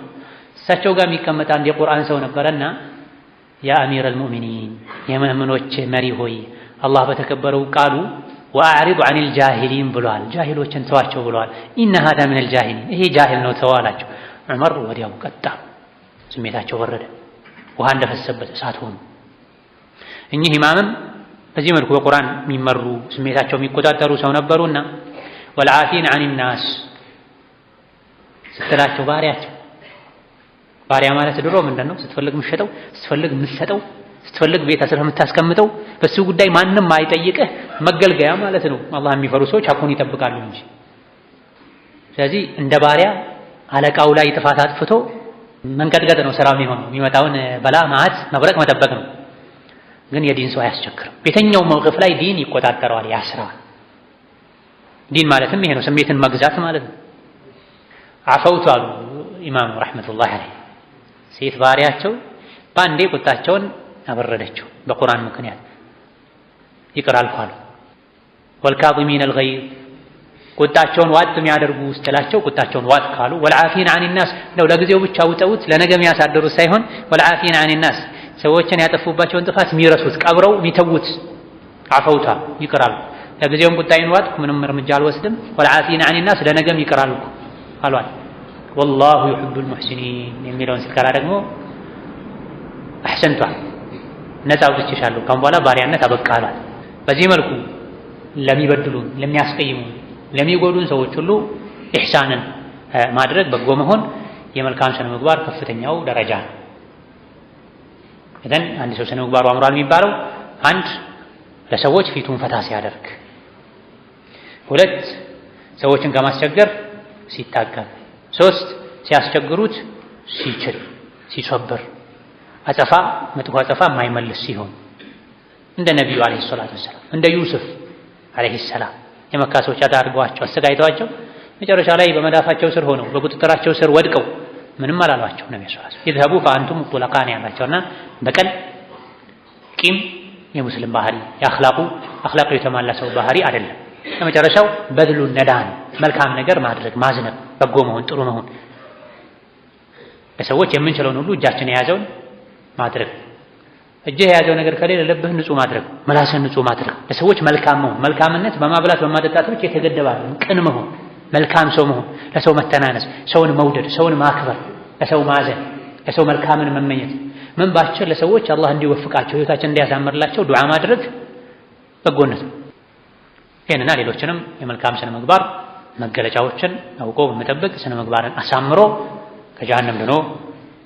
እሳቸው ጋር የሚቀመጥ አንድ የቁርአን ሰው ነበረና ያ አሚረል ሙእሚኒን የሙእሚኖች መሪ ሆይ አላህ በተከበረው ቃሉ ወአዕሪድ ዐኒል ጃሂሊን ብሏል። ጃሂሎችን ተዋቸው ብሏል። ኢነ ሃዛ ሚነል ጃሂሊን ይሄ ጃሂል ነው ተው አላቸው። ዑመር ወዲያው ቀጣ። ስሜታቸው ወረደ። ውሃ እንደፈሰሰበት እሳት ሆኑ። እኚህ ኢማምም በዚህ መልኩ በቁርአን የሚመሩ ስሜታቸው የሚቆጣጠሩ ሰው ነበሩና ወልዓፊን ዐኒ ናስ ስትላቸው ባሪያቸው ባሪያ ማለት ድሮ ምንድን ነው? ስትፈልግ የምትሸጠው፣ ስትፈልግ የምትሰጠው፣ ስትፈልግ ቤት አስረህ የምታስቀምጠው፣ በሱ ጉዳይ ማንም አይጠይቅህ መገልገያ ማለት ነው። አላህ የሚፈሩ ሰዎች ሐቁን ይጠብቃሉ እንጂ። ስለዚህ እንደ ባሪያ አለቃው ላይ ጥፋት አጥፍቶ መንቀጥቀጥ ነው ስራው የሚሆነው። የሚመጣውን በላ መዓት መብረቅ መጠበቅ ነው። ግን የዲን ሰው አያስቸግርም። ቤተኛው መውቅፍ ላይ ዲን ይቆጣጠረዋል፣ ያስራዋል። ዲን ማለትም ይሄ ነው፣ ስሜትን መግዛት ማለት ነው። አፈውቱ አሉ ኢማሙ ረሕመቱላሂ ዐለይሂ ሴት ባሪያቸው በአንዴ ቁጣቸውን አበረደችው በቁርአን ምክንያት ይቅር አልኩ አሉ። ወልካዚሚነል ገይዝ ቁጣቸውን ዋጥ የሚያደርጉ ስትላቸው ቁጣቸውን ዋጥ ካሉ ወልዓፊን ዐኒ ናስ ነው ለጊዜው ብቻ ውጠውት ለነገ የሚያሳድሩት ሳይሆን ወልዓፊን ዐኒ ናስ ሰዎችን ያጠፉባቸውን ጥፋት የሚረሱት ቀብረው የሚተዉት አፈውታ ይቅር አልኩ ለጊዜውም ቁጣዬን ዋጥኩ ምንም እርምጃ አልወስድም ወልዓፊን ዐኒ ናስ ለነገም ይቅር አልኩ አሏል። ወላሁ ዩሒቡል ሙሕሲኒን የሚለውን ስትቀራ ደግሞ አሕሰንቷል ነፃ አውጥቼሻለሁ ካሁን በኋላ ባሪያነት አበቃ አሏል። በዚህ መልኩ ለሚበድሉን፣ ለሚያስቀይሙን፣ ለሚጎዱን ሰዎች ሁሉ ኢሕሳንን ማድረግ በጎ መሆን የመልካም ስነ ምግባር ከፍተኛው ደረጃ ነው። ኢዘን አንድ ሰው ስነ ምግባሩ አምሯል የሚባለው አንድ ለሰዎች ፊቱን ፈታ ሲያደርግ፣ ሁለት ሰዎችን ከማስቸገር ሲታቀብ፣ ሶስት ሲያስቸግሩት ሲችል ሲሶብር፣ አጸፋ መጥፎ አጸፋ የማይመልስ ሲሆን እንደ ነቢዩ ዓለይሂ ሰላቱ ወሰላም እንደ ዩሱፍ ዓለይሂ ሰላም የመካ ሰዎች አዳርገዋቸው አሰቃይተዋቸው መጨረሻ ላይ በመዳፋቸው ስር ሆነው በቁጥጥራቸው ስር ወድቀው ምንም አላሏቸው። ነብዩ ሰለላሁ ዐለይሂ ወሰለም ይذهبوا فأنتم طلقاء ያላቸውና በቀል ቂም የሙስሊም ባህሪ አኽላቁ የተሟላ ሰው ባህሪ አይደለም። ለመጨረሻው በድሉ ነዳን መልካም ነገር ማድረግ ማዝነብ፣ በጎ መሆን፣ ጥሩ መሆን፣ ለሰዎች የምንችለውን ሁሉ እጃችን የያዘውን ማድረግ፣ እጅህ የያዘው ነገር ከሌለ ልብህን ንጹህ ማድረግ፣ ምላስህን ንጹህ ማድረግ፣ ለሰዎች መልካም መሆን። መልካምነት በማብላት በማጠጣት ብቻ የተገደበ አይደለም። ቅን መሆን፣ መልካም ሰው መሆን፣ ለሰው መተናነስ፣ ሰውን መውደድ፣ ሰውን ማክበር፣ ለሰው ማዘን፣ ለሰው መልካምን መመኘት፣ ምን ባቸው ለሰዎች አላህ እንዲወፍቃቸው ህይወታችን እንዲያሳምርላቸው ዱዓ ማድረግ በጎነት ነው። ይህንና ሌሎችንም የመልካም ስነ ምግባር መገለጫዎችን አውቆ በመጠበቅ ስነ ምግባርን አሳምሮ ከጀሃነም ድኖ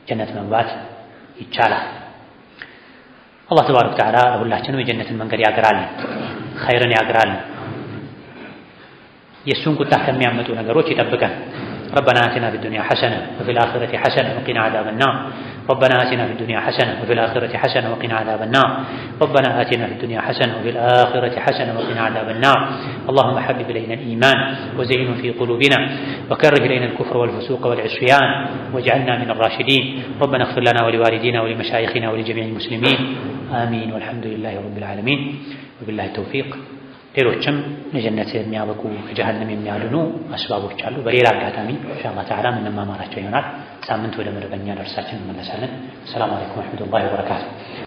ጀነት መግባት ይቻላል። አላህ ተባረከ ወተዓላ ለሁላችንም የጀነትን መንገድ ያግራልን፣ ኸይርን ያግራልን፣ የእሱን ቁጣ ከሚያመጡ ነገሮች ይጠብቀን። ربنا آتنا في الدنيا حسنة وفي الآخرة حسنة وقنا عذاب النار ربنا آتنا في الدنيا حسنة وفي الآخرة حسنة وقنا عذاب النار ربنا آتنا في الدنيا حسنة وفي الآخرة حسنة وقنا عذاب النار اللهم حبب إلينا الإيمان وزينه في قلوبنا وكره إلينا الكفر والفسوق والعصيان واجعلنا من الراشدين ربنا اغفر لنا ولوالدينا ولمشايخنا ولجميع المسلمين آمين والحمد لله رب العالمين وبالله التوفيق ሌሎችም ለጀነት የሚያበቁ ከጀሃነም የሚያድኑ አስባቦች አሉ። በሌላ አጋጣሚ ኢንሻአላህ ተዓላ እንማማራቸው ይሆናል። ሳምንት ወደ መደበኛ ደርሳችን እንመለሳለን። ሰላም አለይኩም ወራህመቱላሂ ወበረካቱሁ።